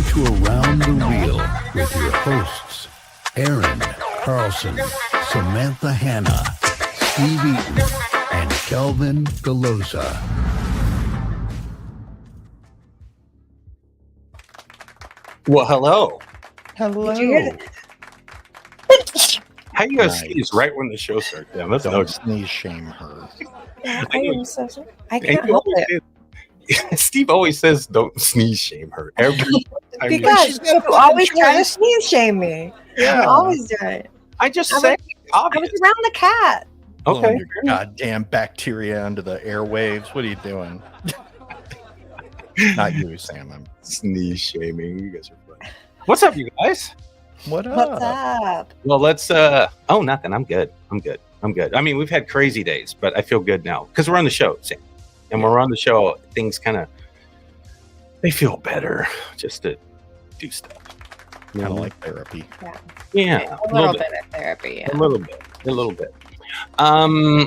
to Around the Wheel with your hosts, Aaron Carlson, Samantha Hanna, Steve Eaton, and Kelvin Galosa. Well, hello. Hello. Did you hear that? How you guys Nice. sneeze right when the show starts? Damn, that's no. Don't sneeze shame her. I am so sorry. I And can't you help always it. say- Steve always says, "Don't sneeze shame her." Every time you- Because you always try to sneeze shame me. Yeah. You always do it. I just I say I obvious. was around the cat. Blowing Okay. your goddamn bacteria into the airwaves. What are you doing? Not you, Sam. Sneeze shaming. You guys are funny. What's up, you guys? What up? What's up? Well, let's. Oh, nothing. I'm good. I'm good. I mean, we've had crazy days, but I feel good now because we're on the show, Sam. And when we're on the show, things they feel better just to do stuff. You Kind of know? like therapy. Yeah, A little bit of therapy. Yeah. A little bit.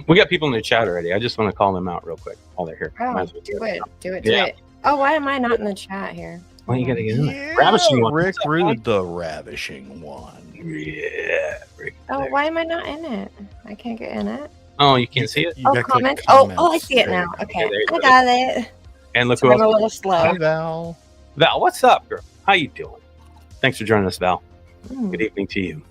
We got people in the chat already. I just want to call them out real quick while they're here. Oh, Might as well do it. Do it. Yeah. Do it. Oh, why am I not in the chat here? Well, you got to get in there. Ravishing one. Rick Rude, the ravishing one. Yeah. Rick. Oh, why am I not in it? I can't get in it. Oh, you can't see it? You Oh, gotta click comments. comments. Oh, I see it There now. you go. Okay, there you I go. got it. And look So who I'm a else. little slow. Hi, Val. Val, what's up, girl? How you doing? Thanks for joining us, Val. Mm. Good evening to you.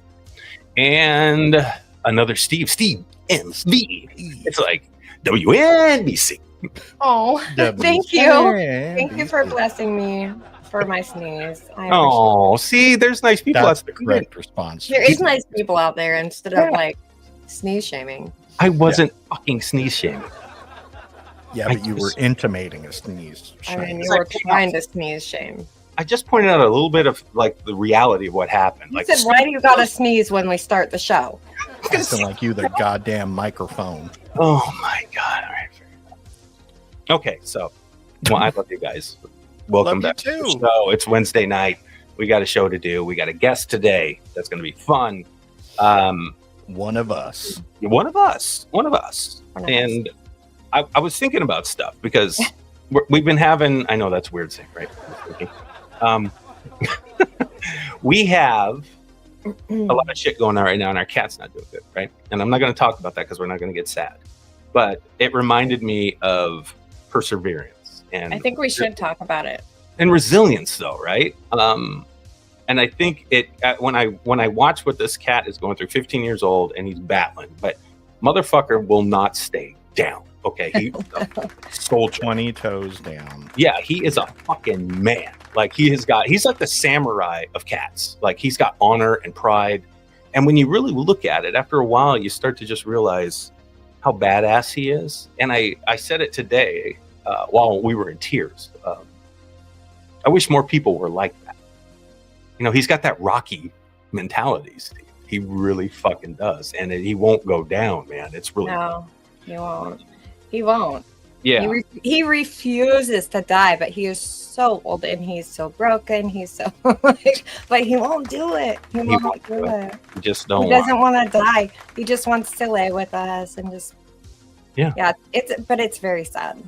And another Steve MV. It's like WNBC. Oh, thank you. Yeah. Thank you for blessing me for my sneeze. I appreciate Oh, see, there's nice people That's out the there. correct response. There is nice people out there instead of like sneeze shaming. I wasn't fucking sneeze shaming. Yeah, but you were intimating a sneeze. I mean, Shame. you were trying to sneeze shame. I just pointed out a little bit of like the reality of what happened. You Like, said, why do you gotta sneeze when we start the show? Acting like you the goddamn microphone. oh my god! All right, fair enough. Okay, so well, I love you guys. Welcome Love you back to the too. show. It's Wednesday night. We got a show to do. We got a guest today. That's going to be fun. One of us. One of us. One of us. And I was thinking about stuff because we've been having. I know that's weird saying, right? We have a lot of shit going on right now, and our cat's not doing good, right? And I'm not going to talk about that because we're not going to get sad. But it reminded me of perseverance and I think we should talk about it. and resilience, though, right? And I think when I watch what this cat is going through, 15 years old, and he's battling, but motherfucker will not stay down. Okay, he's a soldier. 20 toes down. Yeah, he is a fucking man. Like he's like the samurai of cats. Like he's got honor and pride. And when you really look at it, after a while, you start to just realize how badass he is. And I said it today while we were in tears. I wish more people were like that. You know, he's got that Rocky mentality, Steve. He really fucking does. And he won't go down, man. It's really No, he won't. He won't. yeah. He refuses to die, but he is so old and he's so broken. He's so like, but he won't do it. He won't do it. You just He don't doesn't want to die. He just wants to lay with us and just Yeah. It's very sad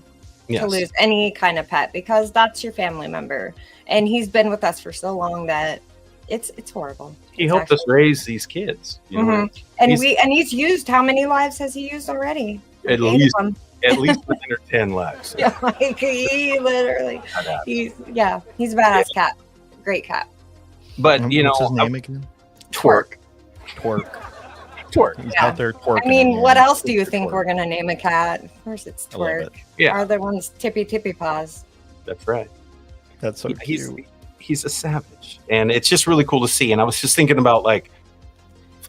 yes. to lose any kind of pet because that's your family member, and he's been with us for so long that it's horrible. He helped us raise these kids. You know? And He's- he's used, how many lives has he used already? At 8 least of them. at least 9 or 10 lives. Yeah, like he literally, Badass. he's a badass cat, great cat. But you know, What's his name again? twerk. He's out there twerking. I mean, what again. else do you think we're gonna name a cat? Of course, it's I love Twerk. it. Yeah. Are the ones Tippy Paws? That's right. That's so He's cute. he's a savage, and it's just really cool to see. And I was just thinking about like,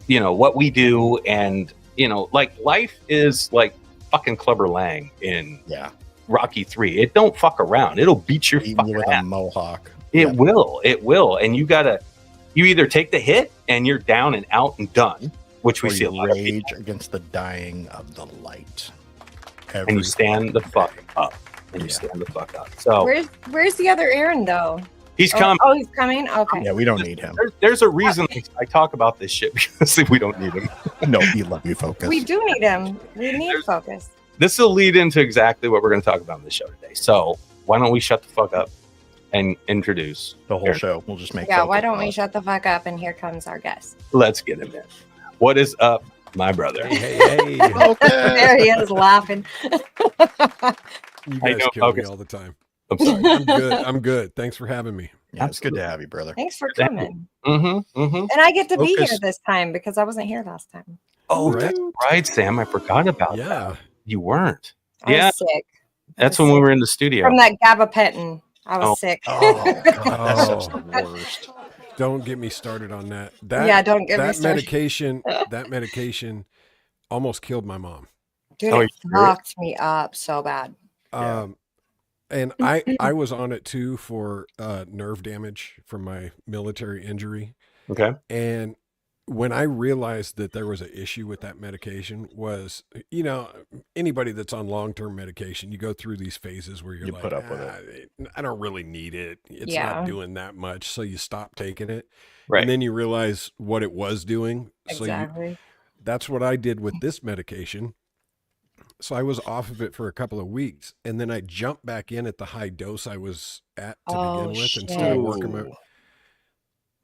you know, what we do, and you know, like life is like fucking Clubber Lang in Yeah. Rocky 3. It don't fuck around. It'll beat your Eating fucking you with a ass. mohawk. It Yeah. will, and you either take the hit and you're down and out and done, which we Or see a you lot of people. rage against the dying of the light. And you stand the fuck up. And you Yeah. stand the fuck up. So Where's the other Aaron though? he's coming. Oh, he's coming. Okay. Yeah, we don't need him. There's a reason I talk about this shit because we don't need him. No, we love you, Focus. We do need him. We need Focus. This will lead into exactly what we're going to talk about in the show today. So why don't we shut the fuck up and introduce The whole Aaron. show. We'll just make. Yeah, why focus don't on we it. shut the fuck up and here comes our guest. Let's get him in. What is up, my brother? Hey. There he is laughing. You I guys know, kill me Fokus. all the time. I'm sorry. I'm good. I'm good. Thanks for having me. Yeah, it's good to have you, brother. Thanks for Thank you. coming. Mm-hmm. And I get to be Focus. here this time because I wasn't here last time. Oh, Right. that's right, Sam. I forgot about Yeah. that. You weren't. I Yeah, was sick. that's when we were in the studio. From that gabapentin. I was Oh. sick. Oh, God, that's just Oh. the worst. Don't get me started on that. That Yeah, don't get me that started. medication almost killed my mom. Dude, Oh, it you sure? fucked me up so bad. Yeah. And I was on it too for nerve damage from my military injury. Okay. And when I realized that there was an issue with that medication was, anybody that's on long-term medication, you go through these phases where you're You like, put up with it. I don't really need it. It's Yeah. not doing that much. So you stop taking it. Right. And then you realize what it was doing. So Exactly. that's what I did with this medication. So I was off of it for a couple of weeks. And then I jumped back in at the high dose I was at to Oh, begin with instead shit. of working my.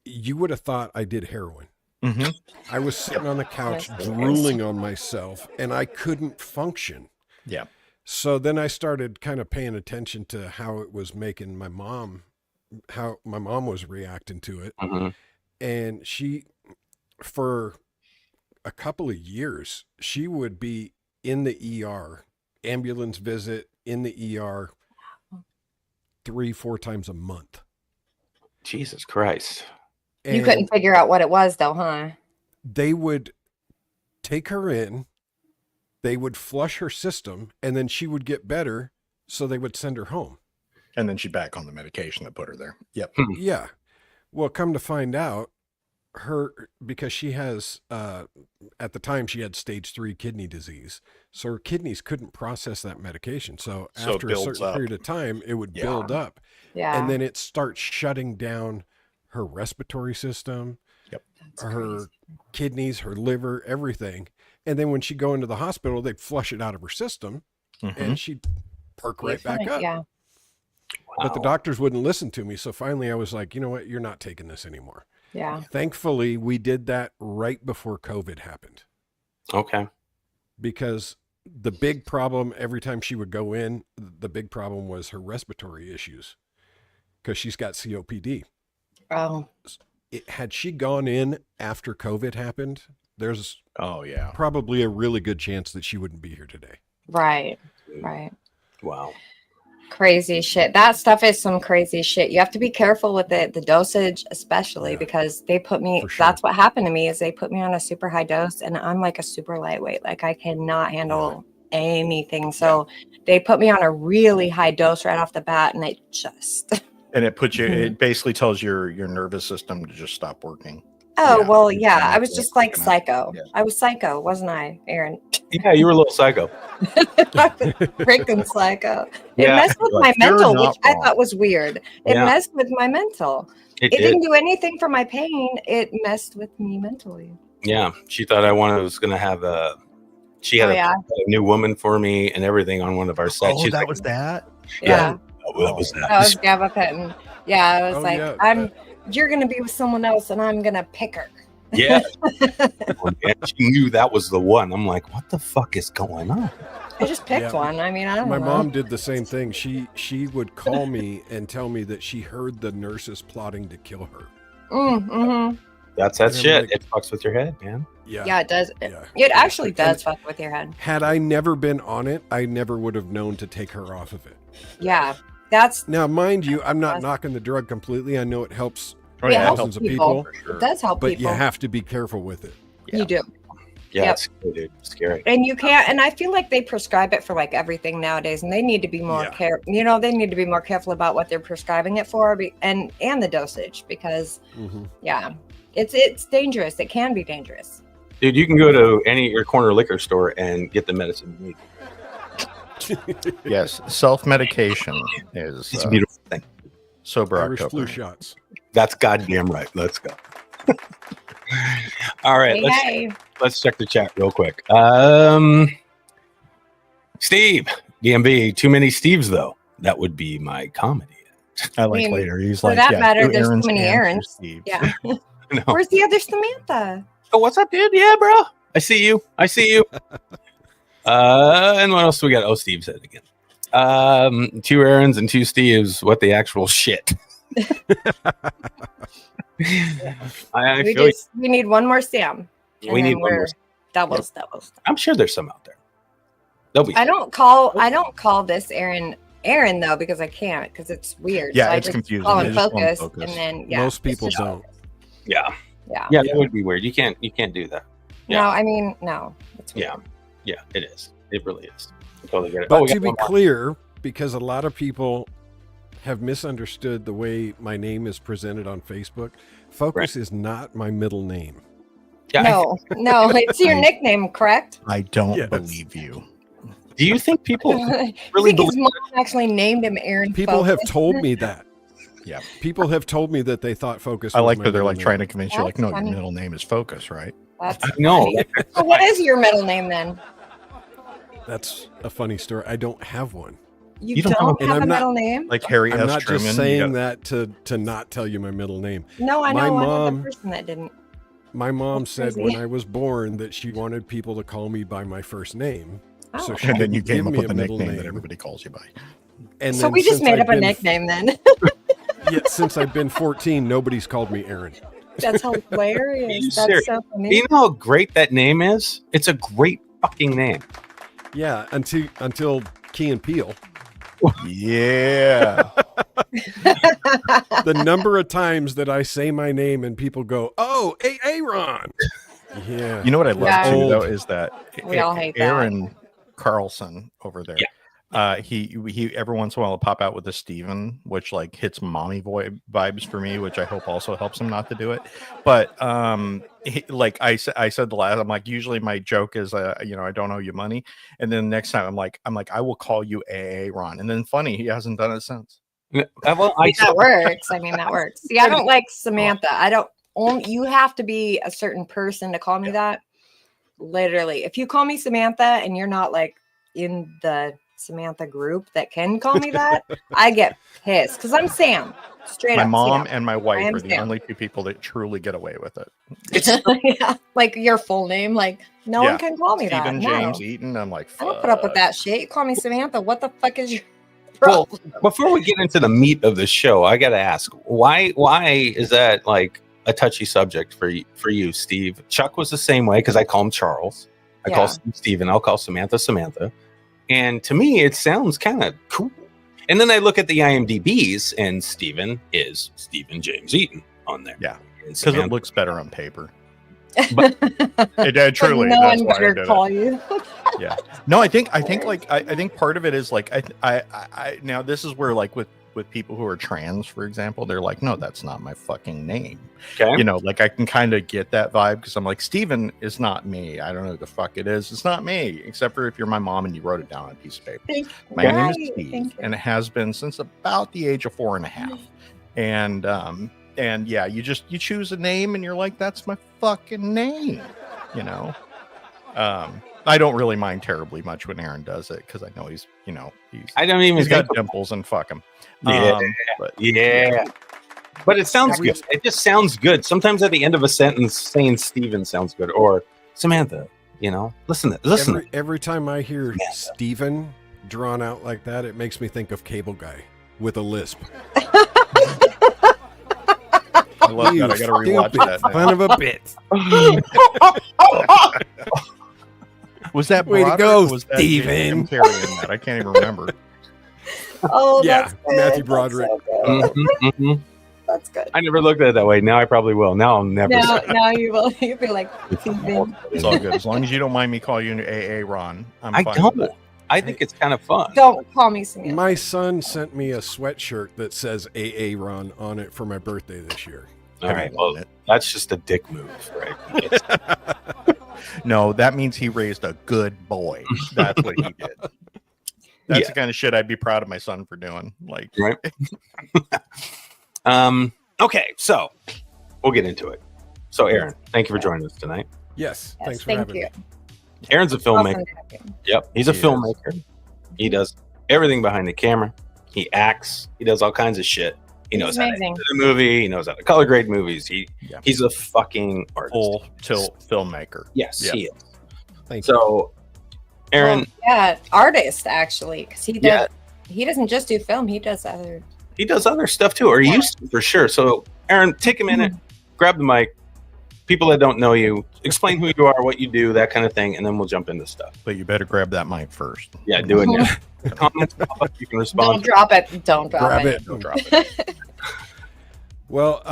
You would have thought I did heroin. Mhm. I was sitting on the couch Nice. drooling on myself and I couldn't function. Yeah. So then I started kind of paying attention to how it was making how my mom was reacting to it. Mhm. And she, for a couple of years, she would be in the ER, ambulance visit in the ER 3-4 times a month. Jesus Christ. You And couldn't figure out what it was, though, huh? they would take her in, they would flush her system, and then she would get better. So they would send her home. And then she's back on the medication that put her there. Yep. Yeah. Well, come to find out, because she has, at the time she had stage 3 kidney disease. So her kidneys couldn't process that medication. So So it after a builds certain up. period of time, it would Yeah. build up. Yeah. And then it starts shutting down her respiratory system, That's her crazy. kidneys, her liver, everything. And then when she'd go into the hospital, they'd flush it out of her system Mhm. and she'd perk right back up. Yeah. But the Wow. doctors wouldn't listen to me. So finally I was like, you know what? You're not taking this anymore. Yeah. Thankfully, we did that right before COVID happened Okay. because the big problem every time she would go in, the big problem was her respiratory issues because she's got COPD. Oh, Had she gone in after COVID happened, there's Oh, yeah. probably a really good chance that she wouldn't be here today. right. Right. Wow. Crazy shit. That stuff is some crazy shit. You have to be careful with it, the dosage, especially Yeah. because they put me, For sure. that's what happened to me is they put me on a super high dose and I'm like a super lightweight. Like I cannot handle anything. So they put me on a really high dose right off the bat and it just, And it puts you, it basically tells your nervous system to just stop working. oh, Yeah. well, You yeah, kinda I was feel just like freaking out. psycho. Yeah. I was psycho, wasn't I, Aaron? Yeah, you were a little psycho. Freaking psycho. It Yeah. messed with my Like, you're mental, not which I wrong. thought was weird. It Yeah. messed with my mental. It It did. didn't do anything for my pain. It messed with me mentally. Yeah. She thought was going to have she had Oh, a, yeah. a new woman for me and everything on one of our sets. Oh, She's that like, was that? Yeah. Oh, that was that. That was gabapentin. Yeah, I was Oh, like, yeah. you're gonna be with someone else and I'm gonna pick her. Yeah. And she knew that was the one. I'm like, what the fuck is going on? I just picked Yeah. one. I mean, I don't My know. mom did the same thing. She would call me and tell me that she heard the nurses plotting to kill her. Mm-hmm. That's that And I'm shit. like- It fucks with your head, man. Yeah. Yeah, it does. Yeah. It actually does And fuck with your head. had I never been on it, I never would have known to take her off of it. Yeah, that's Now, mind you, I'm not That's- knocking the drug completely. I know it helps Oh, It yeah, helps thousands of people. people, for sure. it does help but people. you have to be careful with it. You do. Yeah, Yep. it's scary, dude. Scary. And you can't, and I feel like they prescribe it for like everything nowadays, and they need to be more Yeah. they need to be more careful about what they're prescribing it for, and the dosage, because Mhm. yeah, it's dangerous. It can be dangerous. Dude, you can go to your corner liquor store and get the medicine you need. Yes, self-medication is It's a beautiful thing. sober Irish flu October. shots. That's goddamn right. Let's go. All right, Hey, let's check the chat real quick. Steve, DMV, too many Steves though. That would be my comedy I like mean, later. He's for like, that yeah, matter, two there's too Aarons many and two Aarons. Steves. Yeah. No. Where's the other Samantha? Oh, what's up, dude? Yeah, bro. I see you. And what else do we got? Oh, Steve said it again. 2 Aarons and 2 Steves. What the actual shit? I feel you. We need one more Sam. And We then need one more. we're doubles. I'm sure there's some out there. They'll be. I don't call this Aaron though, because I can't, because it's weird. Yeah, so I it's just confusing. call I him just call him Focus, Focus. and then Most it's people just don't. Yeah. Yeah. Yeah, that would be weird. You can't do that. Yeah. No, I mean no. It's weird. Yeah, it is. It really is. I totally get it. But we to got be one more. clear, because a lot of people have misunderstood the way my name is presented on Facebook, Focus is not my middle name. Yeah. No, it's your nickname, correct? I don't Yes. believe you. Do you think people You really think his believe? mom actually named him Aaron? People have Focus? told me that. Yeah. People have told me that they thought Focus I was like my that they're middle like name. trying to convince you, like, That's no, funny. your middle name is Focus, right? That's I know. funny. So what is your middle name then? That's a funny story. I don't have one. You don't have don't a- have and a I'm not- middle name? Like Harry I'm S. not Truman. just you saying got- that to not tell you my middle name. No, I my know. I know mom- the person that didn't. My mom That's said crazy. when I was born that she wanted people to call me by my first name. Oh. So she And then didn't you give came up me with a a middle nickname name. that everybody calls you by. And So then we just since made I've up a been- nickname then. Yeah, since I've been 14, nobody's called me Aaron. That's Are you hilarious. serious? That's so Do funny. you know how great that name is? It's a great fucking name. Yeah, until Key and Peele. Yeah. The number of times that I say my name and people go, "Oh, Aaron." Yeah. You know what I love Yeah. too, though, is that We all hate that. Aaron Carlson over there. He every once in a while will pop out with a Steven, which like hits mommy vibes for me, which I hope also helps him not to do it. But like I said the last, I'm like, usually my joke is I don't owe you money, and then next time I'm like I will call you Ron, and then funny he hasn't done it since. Well, That works. I mean, that works. See, I don't like Samantha. I don't. You have to be a certain person to call me that. Literally, if you call me Samantha and you're not like in the Samantha group that can call me that, I get pissed because I'm Sam. Straight My up. mom Sam. and my I wife am are the Sam. only two people that truly get away with it. Yeah, like your full name. Like no Yeah. one can call me Stephen that. No. James Eaton. I'm like, I don't put up with that shit. You call me Samantha. What the fuck is your Well, problem? before we get into the meat of the show, I got to ask, why is that like a touchy subject for you, Steve? Chuck was the same way because I call him Charles. I call Steve Steven. I'll call Samantha. And to me, it sounds kind of cool. And then I look at the IMDb's, and Steven is Stephen James Eaton on there. Yeah, And because it Samantha- looks better on paper. But- It truly. no that's one why I better did it. call you. Yeah. No, I think like I think part of it is like I now this is where like with people who are trans, for example, they're like, no, that's not my fucking name. okay. You know, like I can kind of get that vibe because I'm like, Steven is not me. I don't know who the fuck it is. It's not me, except for if you're my mom and you wrote it down on a piece of paper. My name is Right, Steve, thank you. and it has been since about the age of 4.5. And yeah, you choose a name and you're like, that's my fucking name, you know. I don't really mind terribly much when Aaron does it because I know he's I don't even he's got think. dimples and fuck him. Yeah. But Yeah. But it sounds good. It just sounds good. Sometimes at the end of a sentence, saying Steven sounds good, or Samantha. Listen. Every time I hear Steven drawn out like that, it makes me think of Cable Guy with a lisp. I love that. I gotta rewatch that. now. Son of a bitch. Was that Way to Broderick go, or was that Steven. Jim Carrey in that? I can't even remember. Oh, Yeah, that's good. Matthew That's Broderick. so good. Mhm. That's good. I never looked at it that way. Now I probably will. Now I'll never. Now you will. You'll be like, Steven. It's all good as long as you don't mind me calling you AA Ron. I'm I fine don't. with it. I think it's kind of fun. Don't call me Samantha. My son sent me a sweatshirt that says AA Ron on it for my birthday this year. All Have you right. worn Well, it? that's just a dick move, right? No, that means he raised a good boy. That's what he did. That's Yeah. the kind of shit I'd be proud of my son for doing. Like, Right. Okay, so we'll get into it. So, Aaron, thank you for joining us tonight. Yes, Yes, thanks for thank having you. me. Aaron's a filmmaker. Awesome to have you. Yep, he's a He is. filmmaker. He does everything behind the camera. He acts. He does all kinds of shit. He knows how to amazing. edit a movie. He knows how to color grade movies. Yeah. He's a fucking artist. Full tilt filmmaker. Yes, Yeah. he is. Thank you. So, Aaron, Yeah, artist actually, because he does. Yeah. He doesn't just do film; he does other. he does other stuff too, or he used to for sure. So, Aaron, take a minute, grab the mic. People that don't know you, explain who you are, what you do, that kind of thing, and then we'll jump into stuff. But you better grab that mic first. Yeah, do it now. Comments pop up, you can Don't respond. drop it. Don't drop Grab it. it. Don't drop it. Well,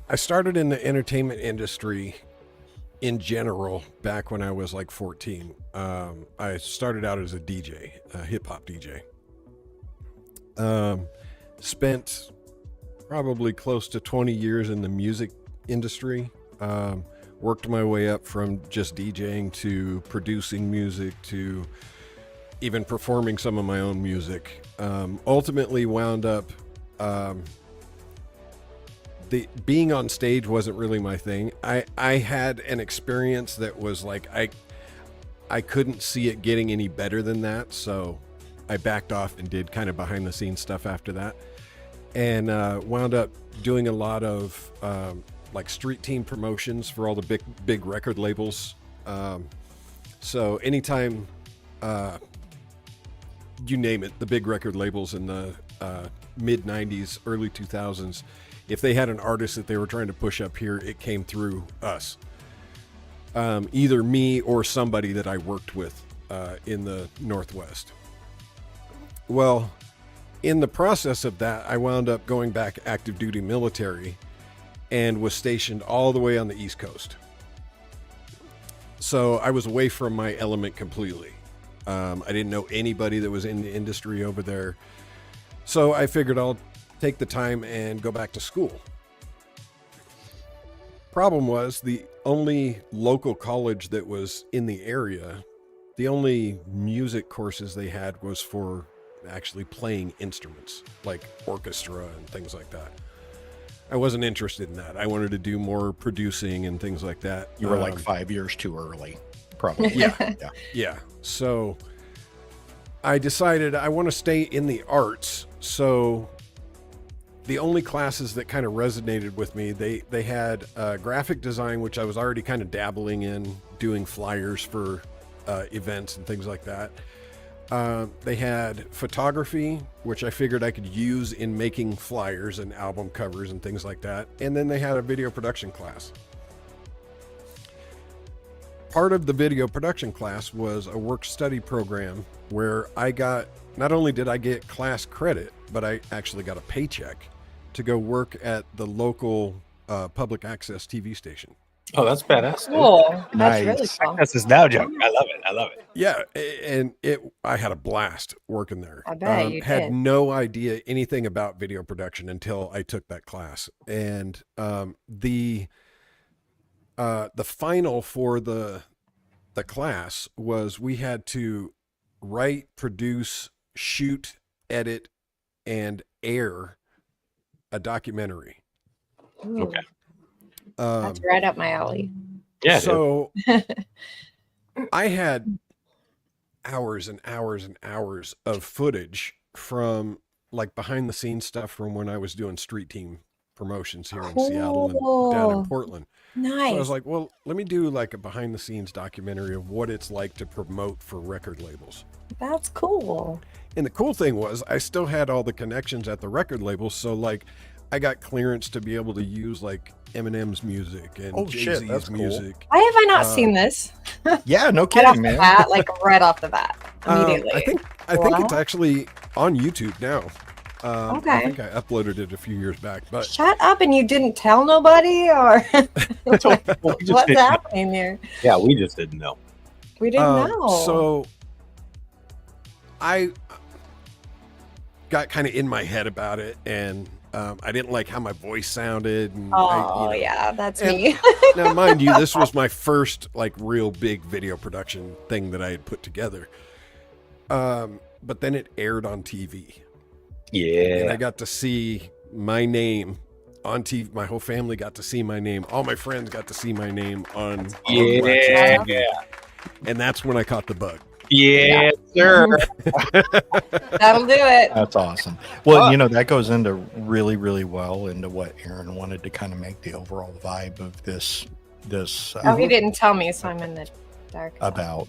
I started in the entertainment industry in general back when I was like 14. I started out as a DJ, a hip hop DJ. Spent probably close to 20 years in the music industry. Worked my way up from just DJing to producing music to even performing some of my own music. Ultimately wound up being on stage wasn't really my thing. I had an experience that was like I couldn't see it getting any better than that, so I backed off and did kind of behind the scenes stuff after that, and wound up doing a lot of like street team promotions for all the big record labels. So anytime you name it, the big record labels in the mid 90s, early 2000s, if they had an artist that they were trying to push up here, it came through us. Either me or somebody that I worked with in the Northwest. Well, in the process of that, I wound up going back active duty military and was stationed all the way on the East Coast. So I was away from my element completely. I didn't know anybody that was in the industry over there. So I figured I'll take the time and go back to school. Problem was, the only local college that was in the area, the only music courses they had was for actually playing instruments, like orchestra and things like that. I wasn't interested in that. I wanted to do more producing and things like that. You were like 5 years too early, probably. Yeah. So I decided I want to stay in the arts. So the only classes that kind of resonated with me, they had graphic design, which I was already kind of dabbling in, doing flyers for events and things like that. They had photography, which I figured I could use in making flyers and album covers and things like that. And then they had a video production class. Part of the video production class was a work study program where not only did I get class credit, but I actually got a paycheck to go work at the local public access TV station. Oh, that's badass. Cool. That's Nice. really cool. That's his now joke. I love it. Yeah, and I had a blast working there. I bet you had did. no idea anything about video production until I took that class. And the final for the class was we had to write, produce, shoot, edit, and air a documentary. Ooh, Okay. that's right up my alley. Yeah. So I had hours and hours and hours of footage from like behind the scenes stuff from when I was doing street team promotions here in Seattle and down in Cool. Portland. Nice. So I was like, well, let me do like a behind the scenes documentary of what it's like to promote for record labels. That's cool. And the cool thing was I still had all the connections at the record labels. So like I got clearance to be able to use like Eminem's music and Oh, shit, Jay-Z's that's cool. music. Why have I not seen this? Yeah, no Right off kidding, the man. bat, like right off the bat, immediately. I think it's actually on YouTube now. I Okay. think I uploaded it a few years back, but Shut up, and you didn't tell nobody, or We just what's didn't- happening here? Yeah, we just didn't know. We didn't know. So I got kind of in my head about it, and I didn't like how my voice sounded. And Yeah, that's and- me. Now, mind you, this was my first like real big video production thing that I had put together. But then it aired on TV. And I Yeah. got to see my name on TV. My whole family got to see my name. All my friends got to see my name on Yeah. TV. And that's when I caught the bug. Yeah, sir. That'll do it. That's awesome. Well, you know, that goes into really, really well into what Aaron wanted to kind of make the overall vibe of this Oh, he didn't tell me, so I'm in the dark. about,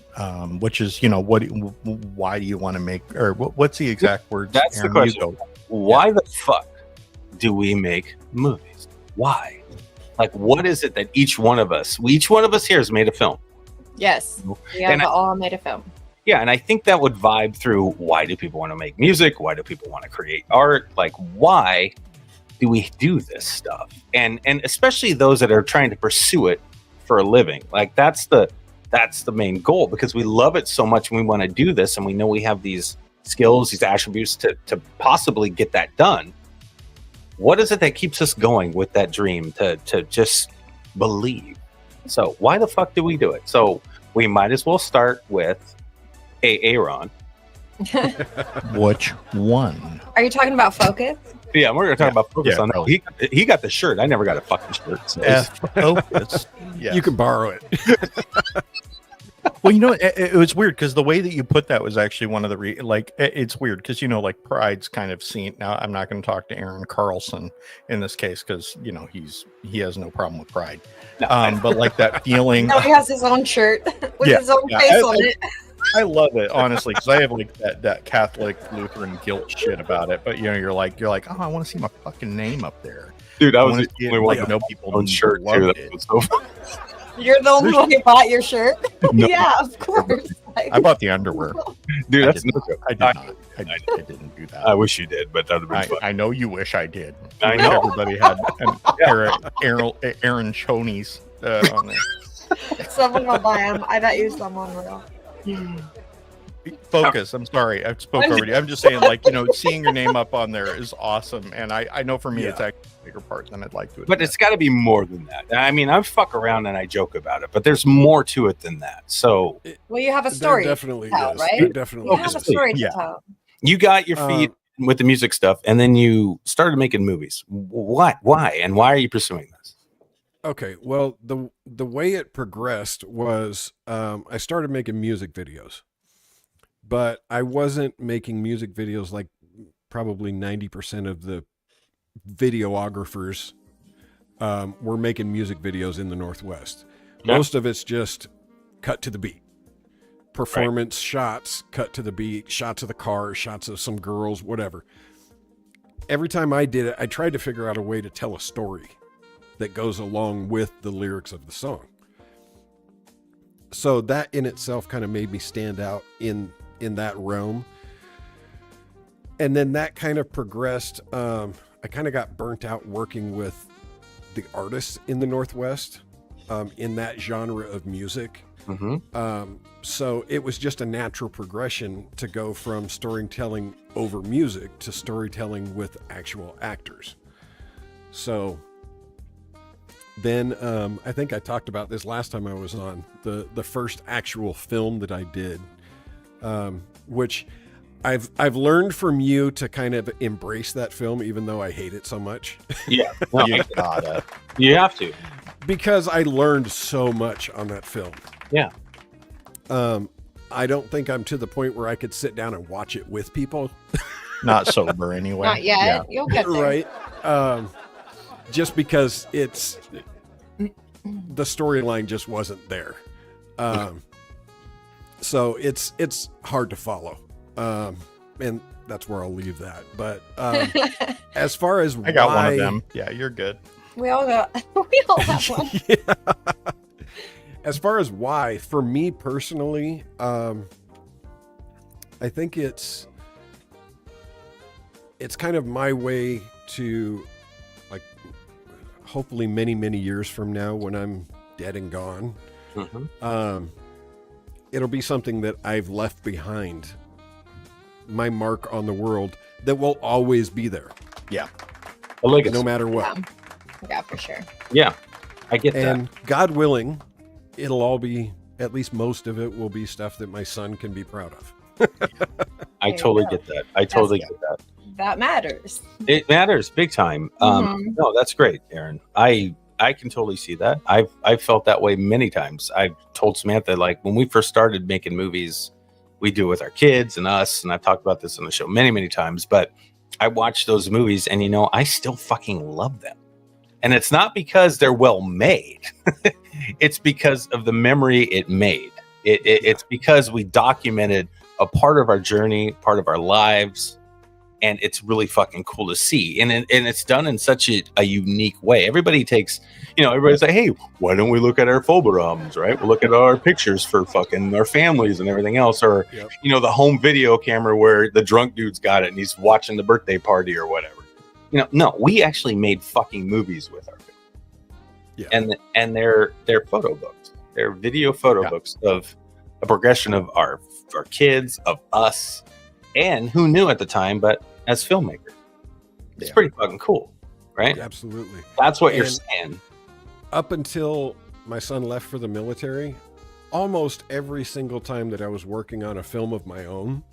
which is, you know, why do you want to make, or what's the exact words? That's Aaron, the question. you go. Why the fuck do we make movies? Why? Like, what is it that each one of us here has made a film? Yes, we have all made a film. Yeah, and I think that would vibe through, why do people want to make music? Why do people want to create art? Like, why do we do this stuff? And especially those that are trying to pursue it for a living. Like, that's the main goal, because we love it so much and we want to do this, and we know we have these skills, these attributes to possibly get that done. What is it that keeps us going with that dream to just believe? So why the fuck do we do it? So we might as well start with Aaron. Which one? Are you talking about Focus? Yeah, we're going to talk about Focus on that. probably. He got the shirt. I never got a fucking shirt. So Focus. Yes. You can borrow it. Well, you know, it was weird because the way that you put that was actually one of the it's weird because, you know, like Pride's kind of seen. Now, I'm not going to talk to Aaron Carlson in this case because, you know, he has no problem with Pride. No, but like that feeling. No, he has his own shirt with his own face on it. I love it, honestly, because I have like that Catholic Lutheran guilt shit about it. But, you know, you're like, oh, I want to see my fucking name up there. Dude, I want was to the only one like, to know people own shirt too. That was so fun. You're the only one who bought your shirt. No. Yeah, of course. I bought the underwear. Dude, I that's did no not. joke. I did not. I didn't do that. I wish you did, but that would have been fun. I know you wish I did. I wish know. Everybody had an Aaron Choney's on there. Someone will buy them. I bet you someone will. Focus. I'm sorry. I've spoke already. I'm just saying, like, you know, seeing your name up on there is awesome. And I know for me, it's actually a bigger part than I'd like to admit. But it's got to be more than that. I mean, I fuck around and I joke about it, but there's more to it than that. So, well, you have a story. There definitely to tell, is. right? There definitely You have a is. story to tell. you got your feet with the music stuff, and then you started making movies. Why? And why are you pursuing this? Okay, well, the way it progressed was I started making music videos, but I wasn't making music videos like probably 90% of the videographers were making music videos in the Northwest. Yeah. Most of it's just cut to the beat. Performance shots, cut to the beat, shots of the car, shots of some girls, whatever. Every time I did it, I tried to figure out a way to tell a story that goes along with the lyrics of the song. So that in itself kind of made me stand out in that realm. And then that kind of progressed. I kind of got burnt out working with the artists in the Northwest in that genre of music. Mm-hmm. So it was just a natural progression to go from storytelling over music to storytelling with actual actors. So then I think I talked about this last time I was on, the first actual film that I did, which I've learned from you to kind of embrace that film, even though I hate it so much. Yeah, no, You gotta. you have to. Because I learned so much on that film. Yeah. I don't think I'm to the point where I could sit down and watch it with people. Not sober anyway. Not yet. Yeah. You'll get there. Right. Just because it's the storyline just wasn't there. So it's hard to follow. And that's where I'll leave that. But as far as I got one why- of them. Yeah, you're good. We all have one. Yeah. As far as why, for me personally, I think it's kind of my way to, like, hopefully many, many years from now when I'm dead and gone, Mm-hmm. It'll be something that I've left behind, my mark on the world that will always be there, A legacy. no matter what. Yeah, for sure. Yeah, I get And God willing, it'll all be, at least most of it will be stuff that my son can be proud of. that. I There you totally go. get that. I totally That's get that. That matters. It matters big time. Mhm. No, that's great, Aaron. I can totally see that. I've felt that way many times. I've told Samantha, like, when we first started making movies, we do with our kids and us. And I've talked about this on the show many, many times, but I watch those movies and, I still fucking love them. And it's not because they're well made. It's because of the memory it made. It's because we documented a part of our journey, part of our lives. And it's really fucking cool to see. And it's done in such a unique way. Everybody takes, everybody's like, hey, why don't we look at our photo albums, right? We'll look at our pictures for fucking our families and everything else. Or, the home video camera where the drunk dude's got it and he's watching the birthday party or whatever. No, we actually made fucking movies with our family. And they're photo books. They're video photo books of a progression of our kids, of us, and who knew at the time, but as filmmakers. It's pretty fucking cool, right? Absolutely. That's what you're saying. Up until my son left for the military, almost every single time that I was working on a film of my own,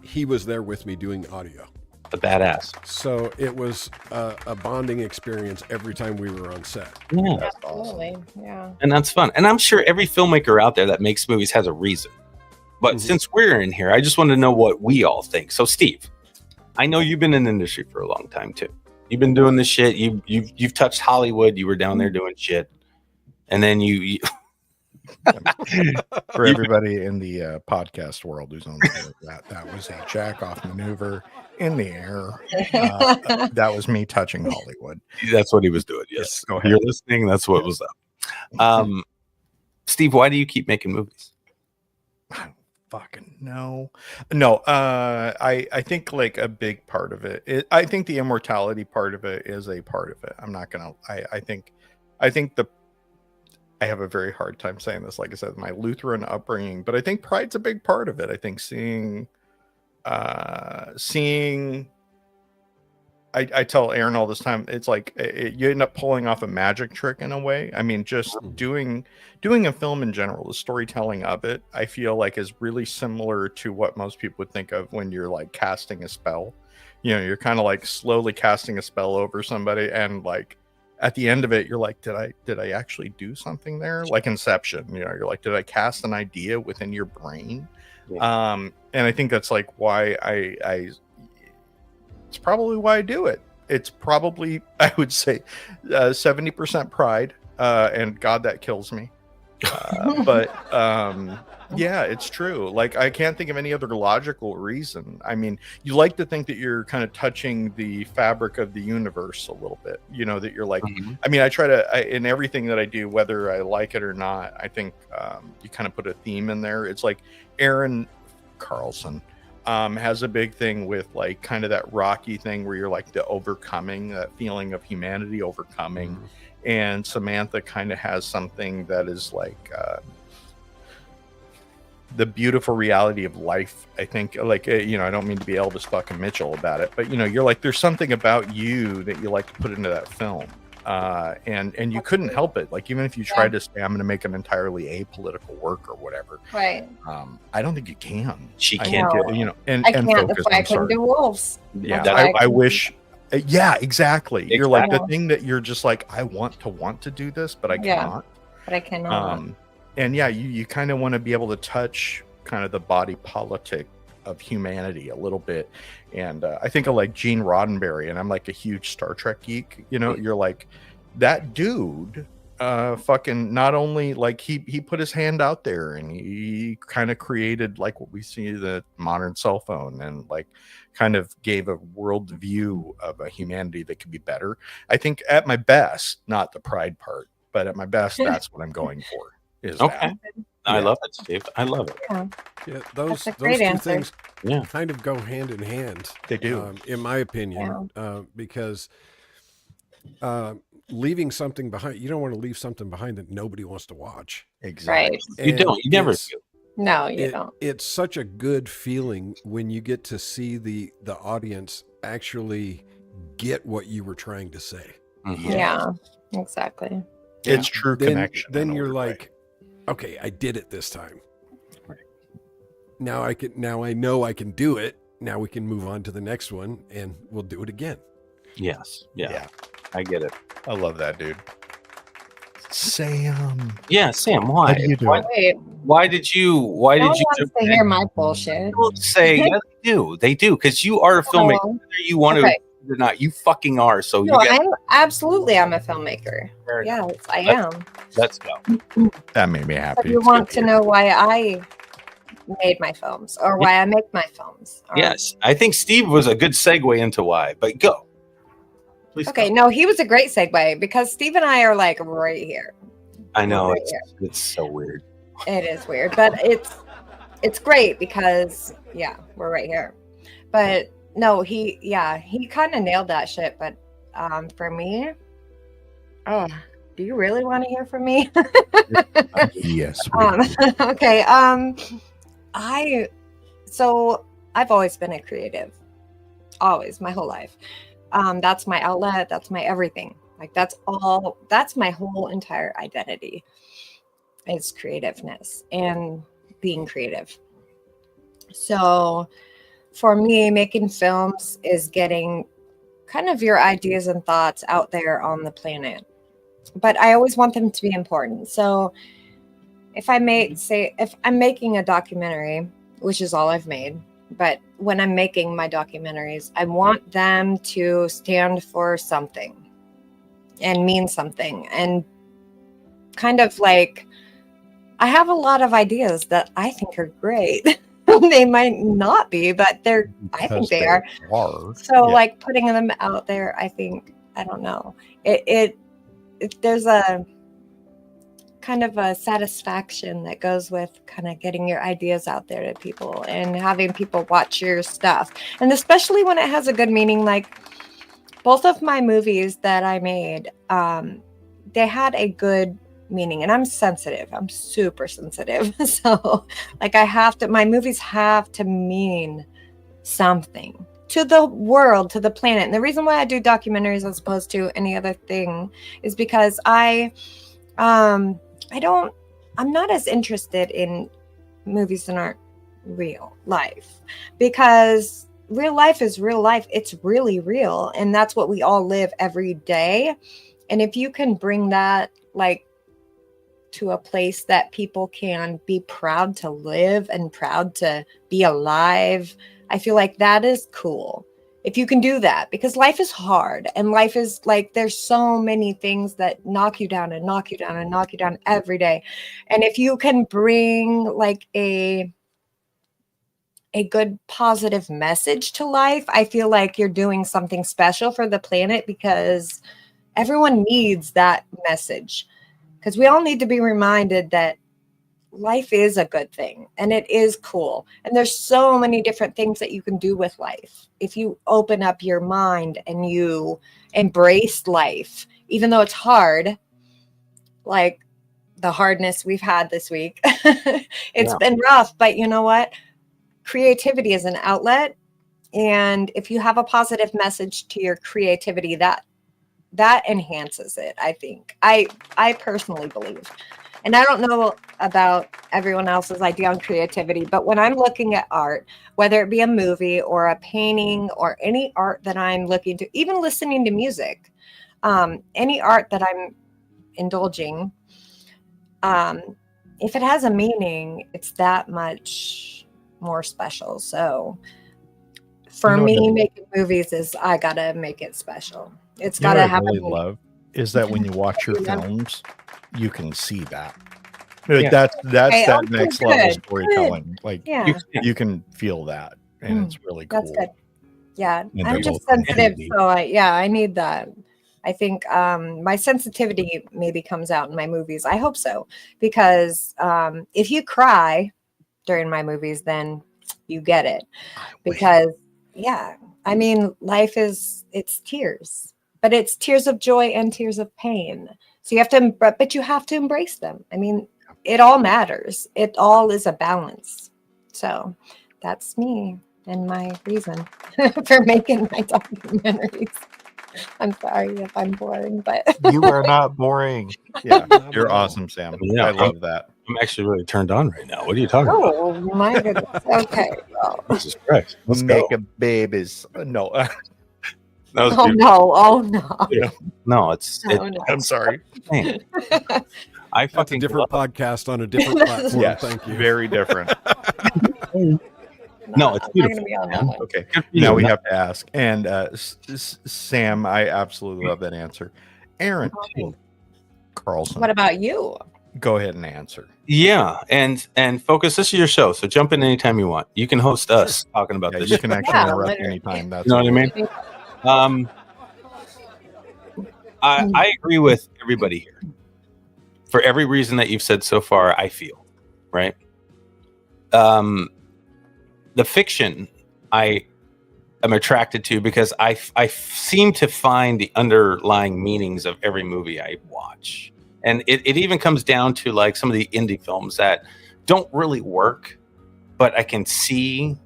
he was there with me doing audio. The badass. So it was a bonding experience every time we were on set. Yeah, that's absolutely awesome. Yeah, and that's fun. And I'm sure every filmmaker out there that makes movies has a reason. But since we're in here, I just want to know what we all think. So, Steve, I know you've been in the industry for a long time too. You've been doing this shit. You've touched Hollywood. You were down there doing shit, and then you for everybody in the podcast world who's on that was a jack off maneuver in the air. That was me touching Hollywood. That's what he was doing. Yes, go ahead. You're listening. That's what was up. Steve, why do you keep making movies? Fucking no. I think like a big part of it, I think the immortality part of it is a part of it. I'm not gonna. I think I have a very hard time saying this. Like I said, my Lutheran upbringing, but I think pride's a big part of it. I think seeing. I tell Aaron all this time, it's like you end up pulling off a magic trick in a way. I mean, just doing a film in general, the storytelling of it, I feel like is really similar to what most people would think of when you're like casting a spell. You're kind of like slowly casting a spell over somebody, and like at the end of it, you're like, did I actually do something there? Like Inception, you're like, did I cast an idea within your brain? Yeah. And I think that's like why I it's probably why I do it. It's probably, I would say, 70% pride, and God, that kills me. But yeah, it's true. Like, I can't think of any other logical reason. I mean, you like to think that you're kind of touching the fabric of the universe a little bit, that you're like, I mean, I try to, in everything that I do, whether I like it or not, I think you kind of put a theme in there. It's like Aaron Carlson has a big thing with like kind of that Rocky thing where you're like the overcoming, that feeling of humanity overcoming. And Samantha kind of has something that is like the beautiful reality of life. I think like, I don't mean to be Elvis fucking Mitchell about it, but you're like, there's something about you that you like to put into that film. And you couldn't help it. Like, even if you tried to say, I'm going to make an entirely apolitical work or whatever. Right. I don't think you can. She can't and I can't. Focus, that's why I couldn't do Wolves. Yeah. I wish. Yeah, exactly. You're like the thing that you're just like, I want to do this, but I cannot. But I cannot. And yeah, you kind of want to be able to touch kind of the body politic of humanity a little bit. And I think of like Gene Roddenberry, and I'm like a huge Star Trek geek. You're like, that dude fucking not only like he put his hand out there and he kind of created like what we see the modern cell phone, and like kind of gave a world view of a humanity that could be better. I think at my best, not the pride part, but at my best, that's what I'm going for. Is okay. That. I love it, Steve. I love it. Yeah, those two things kind of go hand in hand. They do, in my opinion, because leaving something behind, you don't want to leave something behind that nobody wants to watch. Exactly. Right. You don't. You never do. No, you don't. It's such a good feeling when you get to see the audience actually get what you were trying to say. Yeah, exactly. It's true connection. Then you're like, okay, I did it this time. Right. Now I know I can do it. Now we can move on to the next one and we'll do it again. Yes. Yeah. I get it. I love that, dude. Sam. Yeah, Sam, why? What are you doing? Wait, Why did you? Why No did one you? wants to hear my bullshit. People say yeah, they do, because you are a filmmaker. Oh, Whether you want okay. to or not, you fucking are. So No, you got. I'm a filmmaker. Yes, I am. Let's go. That made me So happy. you It's want good to hear. know why I made my films or why I make my films? Or- Yes, I think Steve was a good segue into why. But go. Please. Okay, Go. no, he was a great segue because Steve and I are like right here. I know Right it's so weird. It is weird, but it's great because yeah, we're right here. But no, he kind of nailed that shit. But for me, oh, do you really want to hear from me? Yes. Okay. I've always been a creative, always my whole life. That's my outlet. That's my everything. Like that's my whole entire identity is creativeness and being creative. So for me, making films is getting kind of your ideas and thoughts out there on the planet. But I always want them to be important. So if I'm making a documentary, which is all I've made, but when I'm making my documentaries, I want them to stand for something and mean something. And kind of like, I have a lot of ideas that I think are great. They might not be, but I think they are. So like putting them out there, I think, I don't know. There's a kind of a satisfaction that goes with kind of getting your ideas out there to people and having people watch your stuff. And especially when it has a good meaning, like both of my movies that I made, they had a good meaning. And I'm sensitive. I'm super sensitive. So like my movies have to mean something to the world, to the planet. And the reason why I do documentaries as opposed to any other thing is because I'm not as interested in movies that aren't real life, because real life is real life. It's really real. And that's what we all live every day. And if you can bring that like to a place that people can be proud to live and proud to be alive, I feel like that is cool. If you can do that, because life is hard and life is like, there's so many things that knock you down and knock you down and knock you down every day. And if you can bring like a good positive message to life, I feel like you're doing something special for the planet, because everyone needs that message. Because we all need to be reminded that life is a good thing and it is cool. And there's so many different things that you can do with life. If you open up your mind and you embrace life, even though it's hard, like the hardness we've had this week, it's been rough, but you know what? Creativity is an outlet. And if you have a positive message to your creativity, that enhances it. I think I personally believe. And I don't know about everyone else's idea on creativity, but when I'm looking at art, whether it be a movie or a painting or any art that I'm looking to, even listening to music, any art that I'm indulging, if it has a meaning, it's that much more special. So for me, making movies is, I gotta make it special. It's got to have what I really love is that when you watch your films, you can see that. Like that's that next level storytelling. Like you can feel that, and it's really cool. That's good. Yeah, I'm just sensitive, so I need that. I think my sensitivity maybe comes out in my movies. I hope so, because if you cry during my movies, then you get it. Because I mean, life it's tears. But it's tears of joy and tears of pain. So you have to embrace them. I mean, it all matters. It all is a balance. So that's me and my reason for making my documentaries. I'm sorry if I'm boring, but you are not boring. Yeah, you're awesome, Sam. I love that. I'm actually really turned on right now. What are you talking about? Oh my goodness. Okay. Well. Jesus Christ. Let's make go. a babies. No. Oh no! No, it's. No. I'm sorry. I That's a fucking different love- podcast on a different platform. Yes, Thank you. very different. No, it's I'm not beautiful. gonna be on man. that one. Okay, Good for now you. we No, have to ask. And Sam, I absolutely love that answer. Aaron Carlson, What about you? go ahead and answer. Yeah, and Focus, this is your show, so jump in anytime you want. You can host us talking about Yeah, this. you shit. can actually Yeah, interrupt literally. anytime. That's You know what I mean? I agree with everybody here. For every reason that you've said so far, I feel, right? The fiction I am attracted to because I seem to find the underlying meanings of every movie I watch. And it even comes down to like some of the indie films that don't really work, but I can see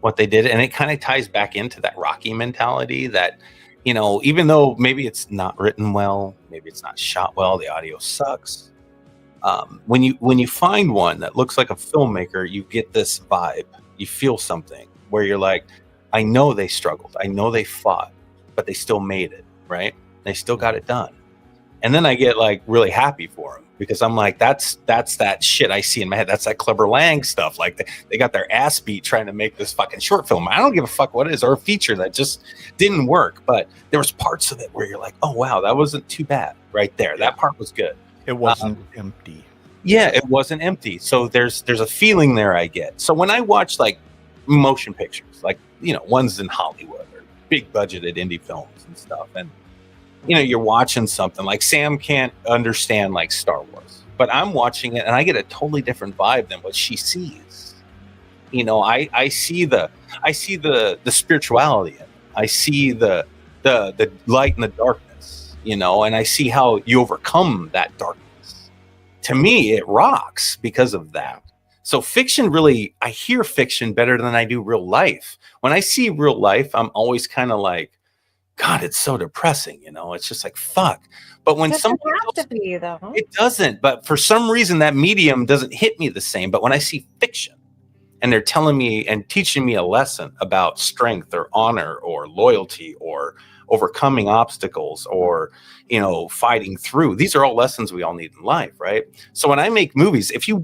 what they did. And it kind of ties back into that Rocky mentality that, you know, even though maybe it's not written well, maybe it's not shot well, the audio sucks. When you find one that looks like a filmmaker, you get this vibe. You feel something where you're like, I know they struggled. I know they fought, but they still made it, right? They still got it done. And then I get like really happy for them because I'm like, that's that shit I see in my head. That's that Clubber Lang stuff. Like they got their ass beat trying to make this fucking short film. I don't give a fuck what it is, or a feature that just didn't work. But there was parts of it where you're like, oh wow, that wasn't too bad right there. That part was good. It wasn't empty. Yeah, it wasn't empty. So there's a feeling there I get. So when I watch like motion pictures, like, you know, ones in Hollywood or big budgeted indie films and stuff, and you know, you're watching something like Sam can't understand like Star Wars, but I'm watching it and I get a totally different vibe than what she sees. You know, I see the spirituality in it. I see the light and the darkness, you know, and I see how you overcome that darkness. To me, it rocks because of that. So fiction really, I hear fiction better than I do real life. When I see real life, I'm always kind of like, God, it's so depressing, you know. It's just like fuck. But when It doesn't have to be though. it doesn't. But for some reason, that medium doesn't hit me the same. But when I see fiction, and they're telling me and teaching me a lesson about strength or honor or loyalty or overcoming obstacles or, you know, fighting through, these are all lessons we all need in life, right? So when I make movies, if you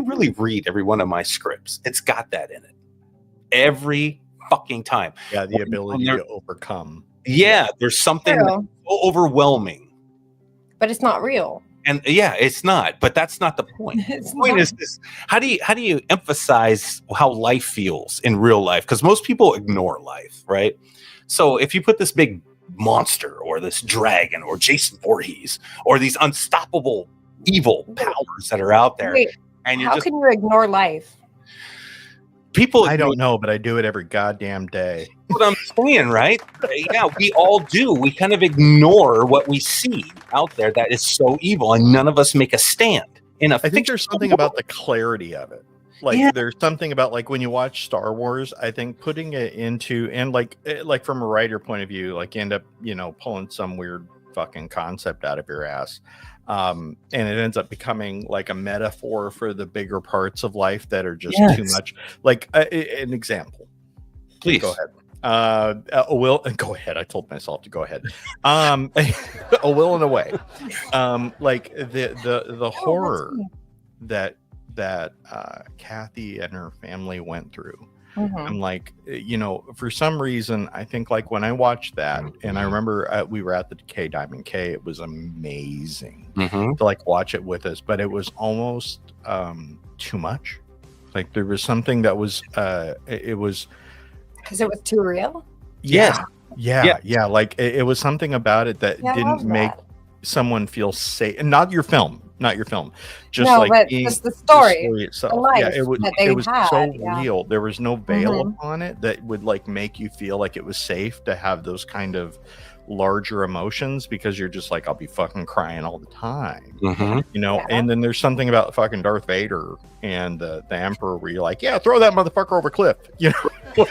really read every one of my scripts, it's got that in it every fucking time. Yeah, the ability to overcome. Yeah, there's something True. that's so overwhelming. But it's not real. And yeah, it's not, but that's not the point. It's The point not. is this: how do you emphasize how life feels in real life? Because most people ignore life, right? So if you put this big monster or this dragon or Jason Voorhees or these unstoppable evil powers that are out there, Wait, and you're how just can you ignore life? people, I don't know, but I do it every goddamn day. what I'm saying, right? Yeah, we all do. We kind of ignore what we see out there that is so evil, and none of us make a stand. In a I think there's something about the clarity of it. Like Yeah. there's something about like when you watch Star Wars, I think putting it into and like from a writer point of view, like you end up, you know, pulling some weird fucking concept out of your ass. And it ends up becoming like a metaphor for the bigger parts of life that are just too Yes. much. Like an example. Please Go ahead. Will go ahead. I told myself to go ahead. A will and a way. Like the horror that Kathy and her family went through. Mhm. I'm like, you know, for some reason, I think like when I watched that, and I remember we were at the K Diamond K, it was amazing Mhm. to like watch it with us, but it was almost too much. Like there was something that was it was Because it was too real. Yes. yeah. Like it was something about it that Yeah, I love didn't make that. someone feel safe. And not your film, just No, like but being just the story, itself. the life Yeah, it was that they it was had, so yeah. real. There was no veil Mhm. upon it that would like make you feel like it was safe to have those kind of larger emotions, because you're just like, I'll be fucking crying all the time, Mhm. you know. Yeah. And then there's something about fucking Darth Vader and the Emperor where you're like, yeah, throw that motherfucker over a cliff, you know.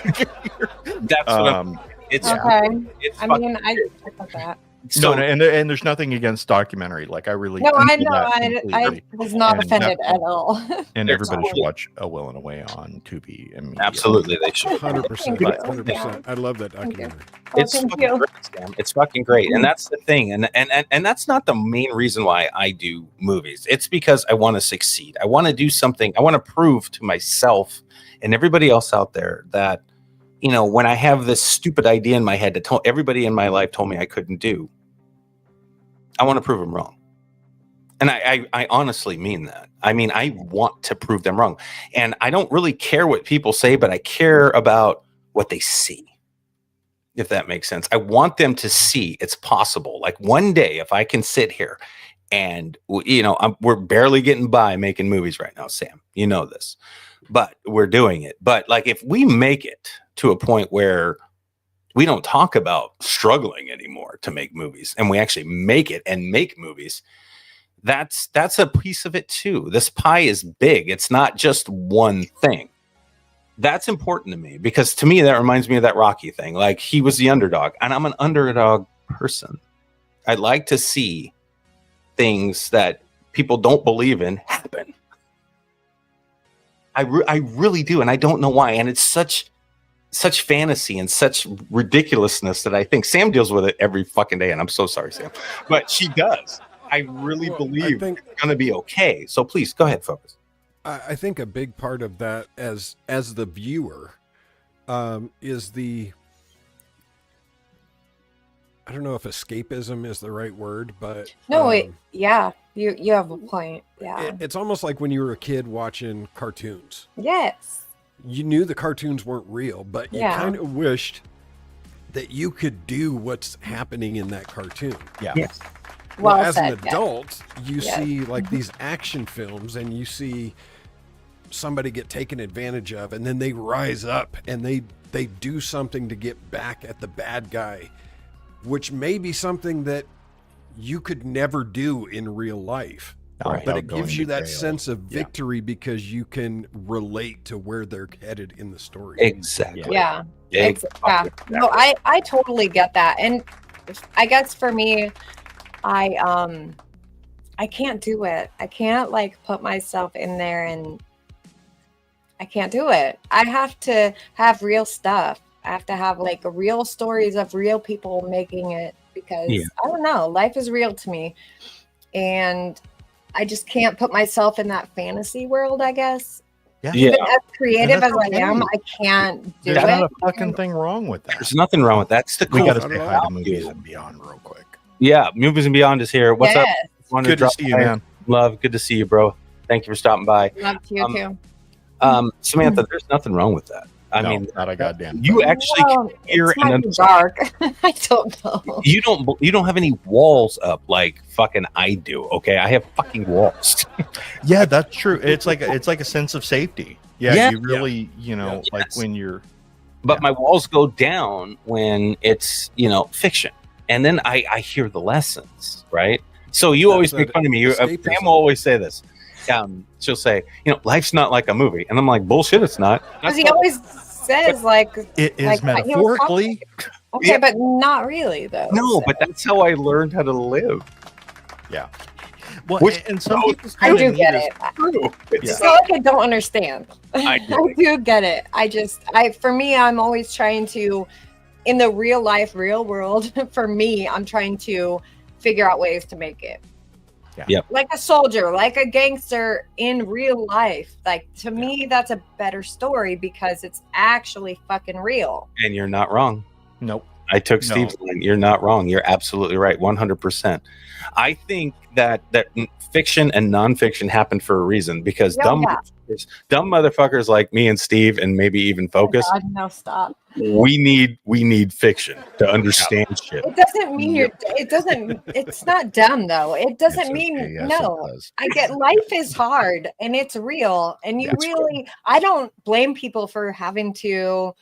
That's what I'm, it's Okay. it's I fucking mean, I weird. thought that. So and there's nothing against documentary. Like I really No, I do know. that I completely. was not And offended at all. And There's everybody should always- watch A Will and a Way on Tubi immediately. absolutely, they should. 100%. you. 100%. I love that Thank you. documentary. Oh, It's thank fucking you. great, Sam. It's fucking great, and that's the thing. And that's not the main reason why I do movies. It's because I want to succeed. I want to do something. I want to prove to myself and everybody else out there that, you know, when I have this stupid idea in my head that everybody in my life told me I couldn't do, I want to prove them wrong. And I honestly mean that. I mean, I want to prove them wrong. And I don't really care what people say, but I care about what they see, if that makes sense. I want them to see it's possible. Like one day, if I can sit here and, you know, we're barely getting by making movies right now, Sam. You know this, but we're doing it. But like if we make it to a point where we don't talk about struggling anymore to make movies and we actually make it and make movies, that's a piece of it too. This pie is big. It's not just one thing. That's important to me because to me, that reminds me of that Rocky thing. Like he was the underdog and I'm an underdog person. I'd like to see things that people don't believe in happen. I really do. And I don't know why. And it's such fantasy and such ridiculousness that I think Sam deals with it every fucking day. And I'm so sorry, Sam, but she does. I really believe it's going to be okay. So please go ahead, Focus. I think a big part of that as the viewer is the, I don't know if escapism is the right word, but No, yeah, you have a point. Yeah. it's almost like when you were a kid watching cartoons. Yes. You knew the cartoons weren't real, but you Yeah. kind of wished that you could do what's happening in that cartoon. Yeah. Yes. Well, Well as said, an yeah. adult, you Yes. see like these action films and you see somebody get taken advantage of and then they rise up and they do something to get back at the bad guy, which may be something that you could never do in real life. Right. But Without it going gives to you that jail. sense of Yeah. victory because you can relate to where they're headed in the story. Exactly. Yeah. Yeah. No, I totally get that. And I guess for me, I can't do it. I can't like put myself in there and I can't do it. I have to have real stuff. I have to have like real stories of real people making it because Yeah. I don't know, life is real to me. And I just can't put myself in that fantasy world, I guess. Yeah. Yeah. Even as creative that's as I am, okay. I can't do There's not it. a fucking thing wrong with that. There's nothing wrong with that. That's the We cool got to thing say Not hi at to about Movies you. and Beyond real quick. Yeah, Movies and Beyond is here. What's up? Yes. Wanted Good to drop see you, by. man. Love, good to see you, bro. Thank you for stopping by. Love to you too. Samantha, there's nothing wrong with that. I No, mean, not a goddamn. you actually Well, hear it's might and be dark. I don't know. you don't have any walls up like fucking I do. Okay, I have fucking walls. Yeah, that's true. It's like a sense of safety. Yeah, Yeah. you really, you know, Yeah. like Yes. when you're But my walls go down when it's, you know, fiction. And then I hear the lessons, right? So you That's always that make fun of me. escapism. Sam will always say this. She'll say, you know, life's not like a movie. And I'm like, bullshit, it's not. Because he always says like it is like, he was metaphorically. okay, Yeah. but not really though. No, so. but that's how I learned how to live. Yeah. Well, Which- and some no, people's I kinda do need get is- it. True. Yeah. It's not like I don't understand. I do. I do get it. For me, I'm always trying to, in the real life, real world, for me, I'm trying to figure out ways to make it. Yeah. Yep. Like a soldier, like a gangster in real life. Like to me, that's a better story because it's actually fucking real. And you're not wrong. Nope. I took No. Steve's line. You're not wrong. You're absolutely right. 100%. I think that fiction and nonfiction happen for a reason because Yeah, dumb motherfuckers like me and Steve and maybe even Focus, God, no, stop. we need fiction to understand shit. It doesn't mean it's not dumb though. It doesn't It's mean okay, yes, no. it does. I get life is hard and it's real. And you That's really, I don't blame people for having to,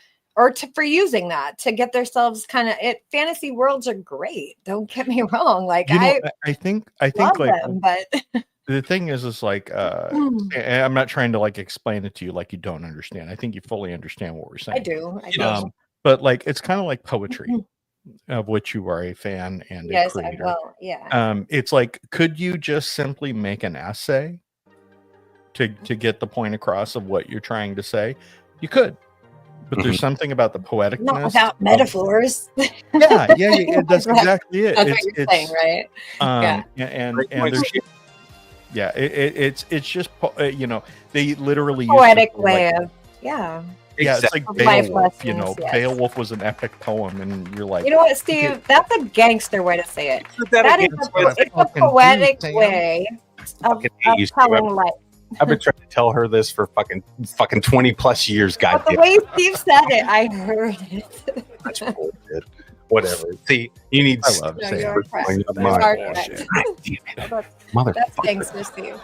for using that to get themselves fantasy worlds are great. Don't get me wrong. Like You know, I I think love like them, but the thing is like and I'm not trying to like explain it to you like you don't understand. I think you fully understand what we're saying. I do. You know, But like it's kind of like poetry. of which you are a fan and a Yes, I creator. will. Yeah. It's like, could you just simply make an essay to get the point across of what you're trying to say? You could, but there's something about the poeticness. Not without metaphors. Yeah, that's exactly it. That's what you're saying, right? And there's it's just they literally Poetic use way of it's like Of life Beowulf. lessons, yes. Beowulf was an epic poem, and you're like, You know what, Steve? That's a gangster way to say it. That is it's a poetic way of telling life. I've been trying to tell her this for fucking 20 plus years, guys. But the way Steve said it, I heard it. That's bullshit. Whatever. See, you need. I love No, Sam. you're correct. Damn You are correct. it. That's Motherfucker. gangster, Steve.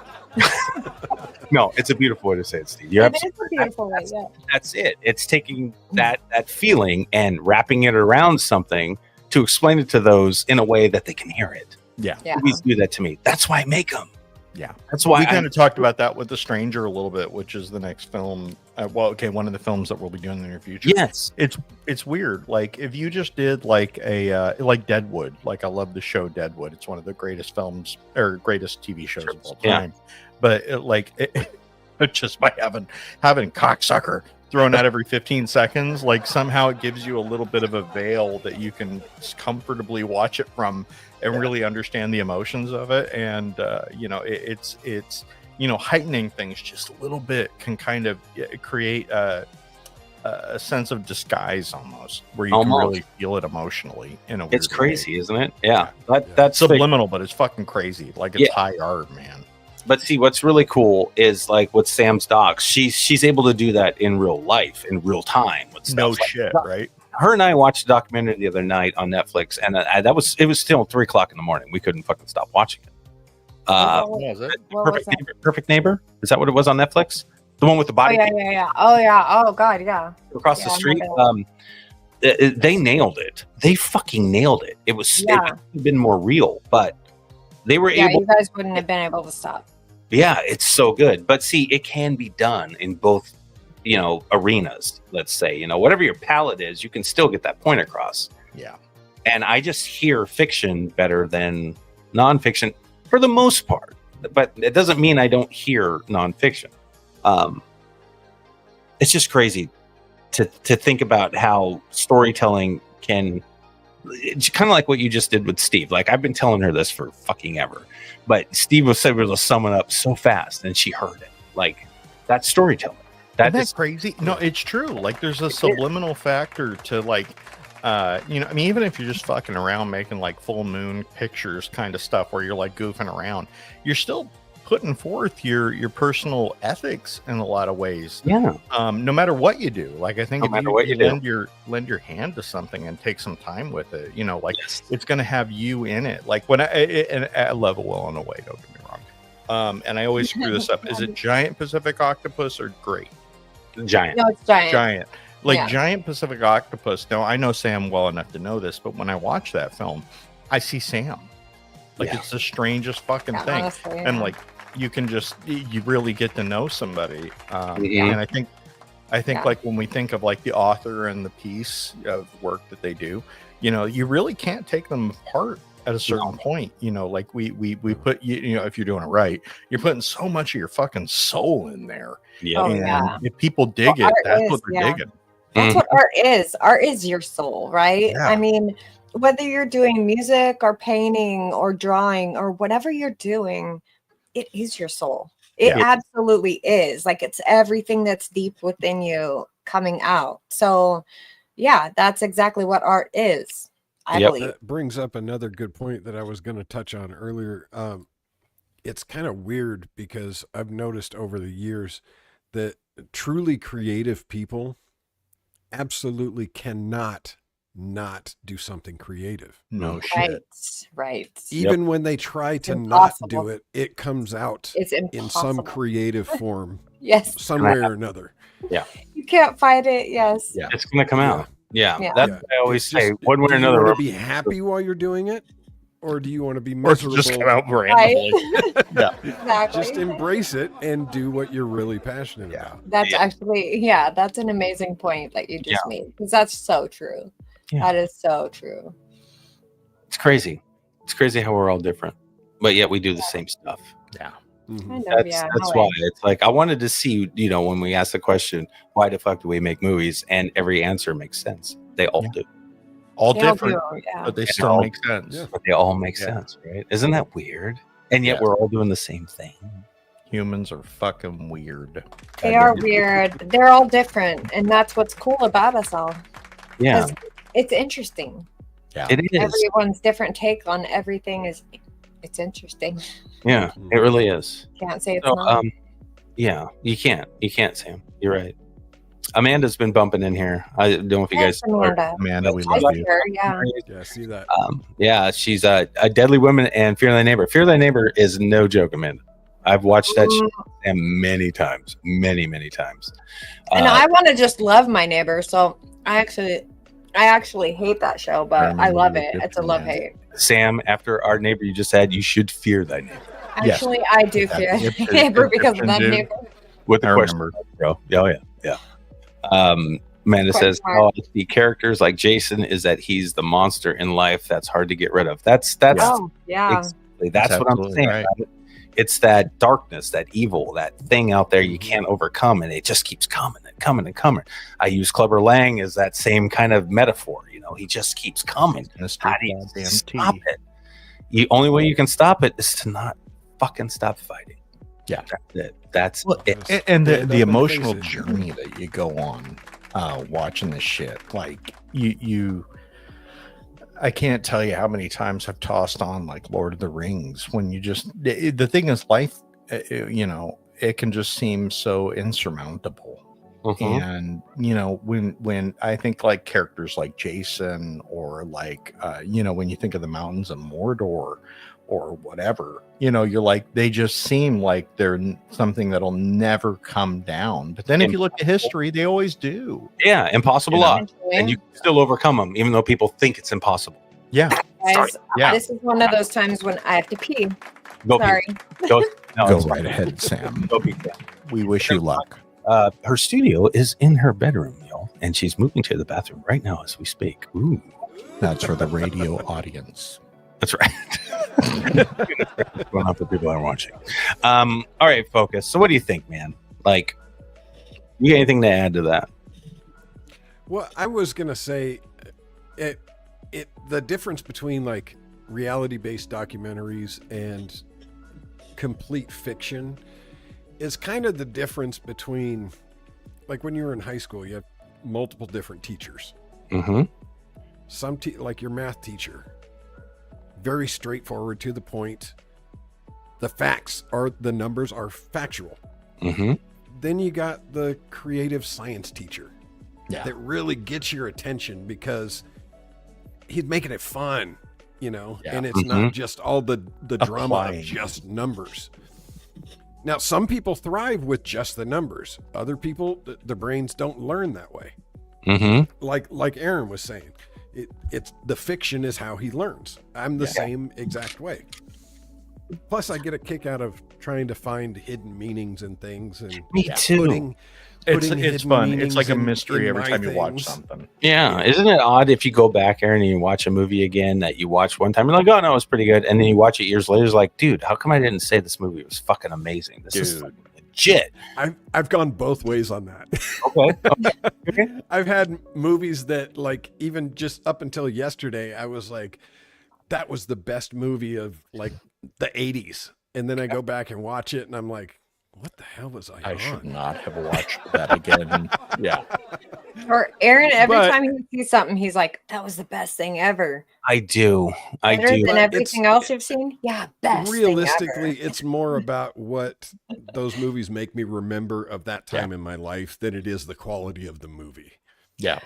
No, it's a beautiful way to say it, Steve. You're It is absolutely a beautiful way, yeah. That's it. It's taking that feeling and wrapping it around something to explain it to those in a way that they can hear it. Yeah. Movies do that to me. That's why I make them. Yeah. That's why we kind of talked about that with The Stranger a little bit, which is the next film. One of the films that we'll be doing in the near future. Yes. It's weird. Like if you just did like a like Deadwood, like I love the show Deadwood. It's one of the greatest films or greatest TV shows of all time. But just by having cocksucker thrown out every 15 seconds, like somehow it gives you a little bit of a veil that you can comfortably watch it from and really understand the emotions of it. And it's heightening things just a little bit can kind of create a sense of disguise almost, where you can really feel it emotionally in a weird It's crazy, way. isn't it? Yeah. That's subliminal, but it's fucking crazy. Like it's high art, man. But see, what's really cool is like with Sam's docs, she's able to do that in real life, in real time. With No stuff. shit, right? Her and I watched a documentary the other night on Netflix, and it was still 3:00 in the morning. We couldn't fucking stop watching it. What was that? Perfect Neighbor. Is that what it was on Netflix? The one with the body Oh yeah. Oh god, yeah. across the street. They nailed it. They fucking nailed it. It was it could have been more real, but they were able. You guys wouldn't have been able to stop. Yeah, it's so good. But see, it can be done in both, arenas. Let's say, whatever your palette is, you can still get that point across. Yeah. And I just hear fiction better than nonfiction for the most part. But it doesn't mean I don't hear nonfiction. It's just crazy to think about how storytelling can. It's kind of like what you just did with Steve. Like I've been telling her this for fucking ever, but Steve was able to sum it up so fast, and she heard it. Like that's storytelling. That's crazy. No, it's true. Like there's a subliminal factor to like, even if you're just fucking around making like full moon pictures kind of stuff where you're like goofing around, you're still putting forth your personal ethics in a lot of ways. Yeah. No matter what you do, like I think if you lend your hand to something and take some time with it, it's going to have you in it. Like when I love it well on the way. Don't get me wrong. And I always screw this up. Is it giant Pacific octopus or great? Giant. No, it's giant. Giant. Giant Pacific octopus. Now I know Sam well enough to know this, but when I watch that film, I see Sam. It's the strangest fucking thing. Honestly, and like you can you really get to know somebody. And I think like when we think of like the author and the piece of work that they do, you really can't take them apart at a certain point. Like we put if you're doing it right, you're putting so much of your fucking soul in there. Yeah. And if people dig it, that's what they're digging. That's what art is. Art is your soul, right? Yeah. I mean, whether you're doing music or painting or drawing or whatever you're doing, it is your soul. It absolutely is. Like it's everything that's deep within you coming out. So yeah, that's exactly what art is. I believe. That brings up another good point that I was going to touch on earlier. It's kind of weird because I've noticed over the years that truly creative people absolutely cannot not do something creative. No shit. Right. Even when they try to not do it, it comes out it's in some creative form. Yes. Somewhere or another. Yeah. You can't fight it. Yes. Yeah. It's going to come out. Yeah. Yeah. That's what I always say. One way or another. Do you want to be happy while you're doing it? Or do you want to be miserable? Or just come out randomly. Yeah. Exactly. Just embrace it and do what you're really passionate about. That's actually, that's an amazing point that you just made, because that's so true. That is so true. It's crazy. It's crazy how we're all different, but yet we do the same stuff. Yeah. Kind of, That's no why way. it's like I wanted to see, when we ask the question, why the fuck do we make movies? And every answer makes sense. They all do. All They all different, do, yeah. but they And still all- make sense. Yeah. But they all make Yeah. sense, right? Isn't that weird? And yet Yes. we're all doing the same thing. Humans are fucking weird. They are weird. They're all different, and that's what's cool about us all. Yeah, 'Cause it's interesting. Yeah. it is. Everyone's different take on everything it's interesting. Yeah, it really is. Can't say it's So, not. yeah, you can't, Sam. You're right. Amanda's been bumping in here. I don't know if you Thanks, guys. Amanda. Amanda, we I love see you. her, yeah. Yeah, see that. Yeah, she's a deadly woman and Fear Thy Neighbor. Fear Thy Neighbor is no joke, Amanda. I've watched that shit many times, many times. And I want to just love my neighbor, so I actually hate that show, but I love it. It's a love hate. Sam, after our neighbor you just had, you should fear thy neighbor. Yes. Actually, I do That fear Egyptian- my neighbor because of that Egyptian dude. neighbor. With the I question, remember. bro. Oh yeah. Amanda Quite says, smart. the characters like Jason is that he's the monster in life that's hard to get rid of. That's Oh, yeah. exactly, that's That's what I'm absolutely saying. right. About it. It's that darkness, that evil, that thing out there you can't overcome, and it just keeps coming and coming and coming. I use Clubber Lang as that same kind of metaphor. He just keeps coming. Mr. How do you Goddamn stop T. it? The only way you can stop it is to not fucking stop fighting. Yeah. That's it. That's it. And the Stand up and emotional face it. journey that you go on watching this shit, like you I can't tell you how many times I've tossed on like Lord of the Rings when you just the thing is life, it can just seem so insurmountable. Mhm. And when I think like characters like Jason or like when you think of the mountains of Mordor or whatever, you're like, they just seem like they're something that'll never come down. But then if you look at history, they always do. Yeah, impossible You know? odds. And you can still overcome them, even though people think it's impossible. Yeah. Guys, Yeah. this is one of those times when I have to pee. Go Sorry. Pete. Go, no, Go it's right fine. ahead, Sam. Go Pete. We wish you luck. Her studio is in her bedroom, y'all, and she's moving to the bathroom right now as we speak. Ooh, That's for the radio audience. that's right. Going on for people that are watching. All right, Focus. So, what do you think, man? Like, you got anything to add to that? Well, I was gonna say, the difference between like reality-based documentaries and complete fiction is kind of the difference between, like, when you were in high school, you have multiple different teachers. Mm-hmm. Some like your math teacher, very straightforward, to the point. The numbers are factual. Mm-hmm. Then you got the creative science teacher. Yeah. That really gets your attention because he's making it fun, Yeah. and it's not just all the drama Applying. of just numbers. Now, some people thrive with just the numbers. Other people, their brains don't learn that way. Mm-hmm. Like Aaron was saying, it's the fiction is how he learns. I'm the same exact way. Plus, I get a kick out of trying to find hidden meanings in things, and Me too. putting It's hidden fun. It's meanings like a in- mystery in every my time you watch things. something. Yeah. Isn't it odd if you go back, Aaron, and you watch a movie again that you watched one time, you're like, oh, no, it was pretty good. And then you watch it years later, it's like, dude, how come I didn't say this movie was fucking amazing? This is Dude. fucking legit. I've gone both ways on that. Okay. I've had movies that, like, even just up until yesterday, I was like, that was the best movie of like the 80s. And then I go back and watch it and I'm like, what the hell was I I on? should not have watched that again. Yeah. Or Aaron, every But- time he sees something, he's like, that was the best thing ever. I do. I Better do. than But everything else you've seen? Yeah, best Realistically, thing ever. it's more about what those movies make me remember of that time in my life than it is the quality of the movie. Yeah.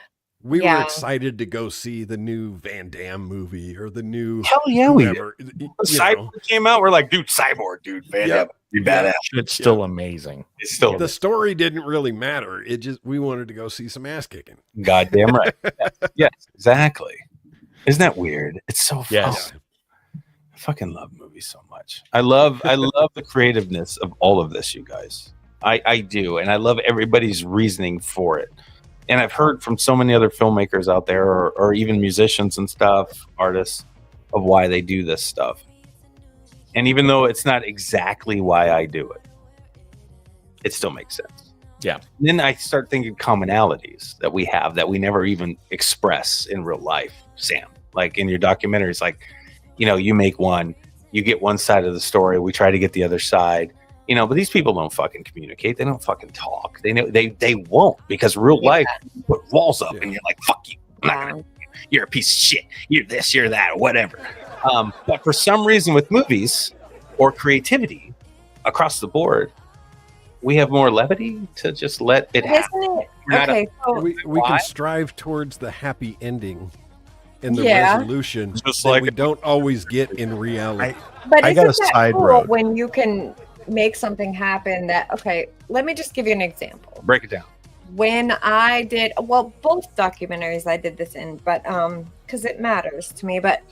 We were Yeah. excited to go see the new Van Damme movie or the new Hell yeah, we did. whoever. You Cyborg know. came out. We're like, dude, Cyborg, dude, Van Yep. Damme, be badass. It's still amazing. It's still The story didn't really matter. It just, we wanted to go see some ass kicking. goddamn right. Yes, exactly. Isn't that weird? It's so fun. Yes. I fucking love movies so much. I love the creativeness of all of this, you guys. I do, and I love everybody's reasoning for it. And I've heard from so many other filmmakers out there, or even musicians and stuff, artists, of why they do this stuff. And even though it's not exactly why I do it, it still makes sense. Yeah. And then I start thinking commonalities that we have that we never even express in real life, Sam. Like in your documentary, it's like, you know, you make one, you get one side of the story, we try to get the other side. You know, but these people don't fucking communicate. They don't fucking talk. They know they won't, because real life, you put walls up and you're like, fuck you. You're a piece of shit. You're this, you're that, or whatever. But for some reason with movies or creativity across the board, we have more levity to just let it happen. Okay, so We can strive towards the happy ending and the Yeah. resolution Just that like- we don't always get in reality. But I isn't got a that side cool road. when you can make something happen that, okay, let me just give you an example. Break it down. When I did, well, both documentaries I did this in, but because it matters to me, but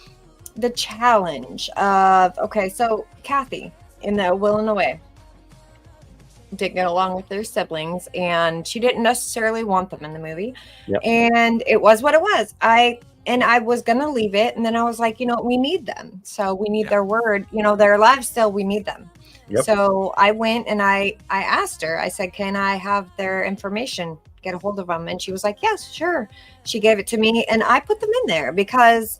the challenge of, okay, so Kathy in the Will and Away didn't get along with their siblings, and she didn't necessarily want them in the movie. Yep. And it was what it was. I was gonna leave it, and then I was like, you know, we need them. So we need their word, you know, they're alive still, we need them. Yep. So I went and I asked her, I said, can I have their information, get a hold of them? And she was like, yes, sure. She gave it to me, and I put them in there because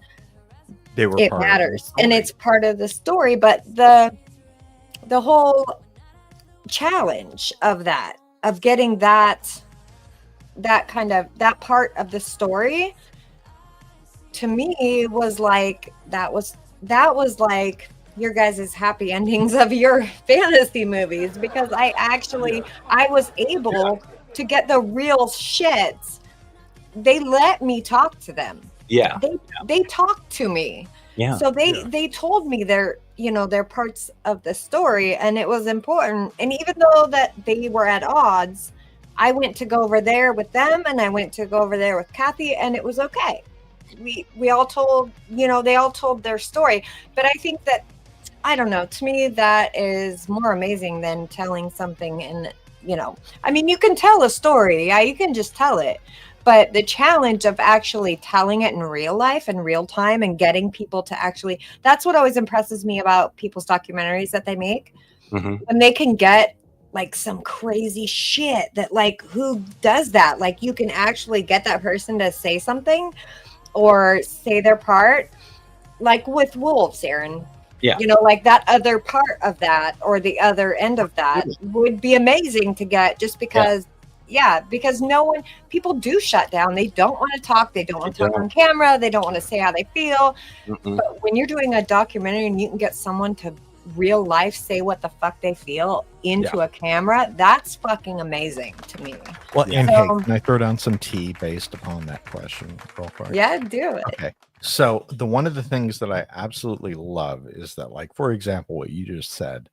They were it part of the matters and story. it's part of the story. But the whole challenge of that, of getting that kind of that part of the story, to me was like that was like your guys' happy endings of your fantasy movies, because I was able to get the real shits. They let me talk to them. Yeah. They talked to me. Yeah. So they told me their parts of the story, and it was important. And even though that they were at odds, I went to go over there with them, and I went to go over there with Kathy, and it was okay. We all told, they all told their story. But I think that, I don't know, to me that is more amazing than telling something in, I mean, you can tell a story. Yeah, you can just tell it. But the challenge of actually telling it in real life, in real time, and getting people to actually, that's what always impresses me about people's documentaries that they make. Mm-hmm. When they can get like some crazy shit that, like, who does that? Like, you can actually get that person to say something or say their part, like with wolves, Aaron. Yeah. Like that other part of that, or the other end of that would be amazing to get, just because because people do shut down. They don't want to talk. They don't want to talk on camera. They don't want to say how they feel. Mm-mm. But when you're doing a documentary and you can get someone to real life say what the fuck they feel into a camera, that's fucking amazing to me. Well, and So- hey, can I throw down some tea based upon that question real quick? Yeah, do it. Okay. So one of the things that I absolutely love is that, like, for example, what you just said,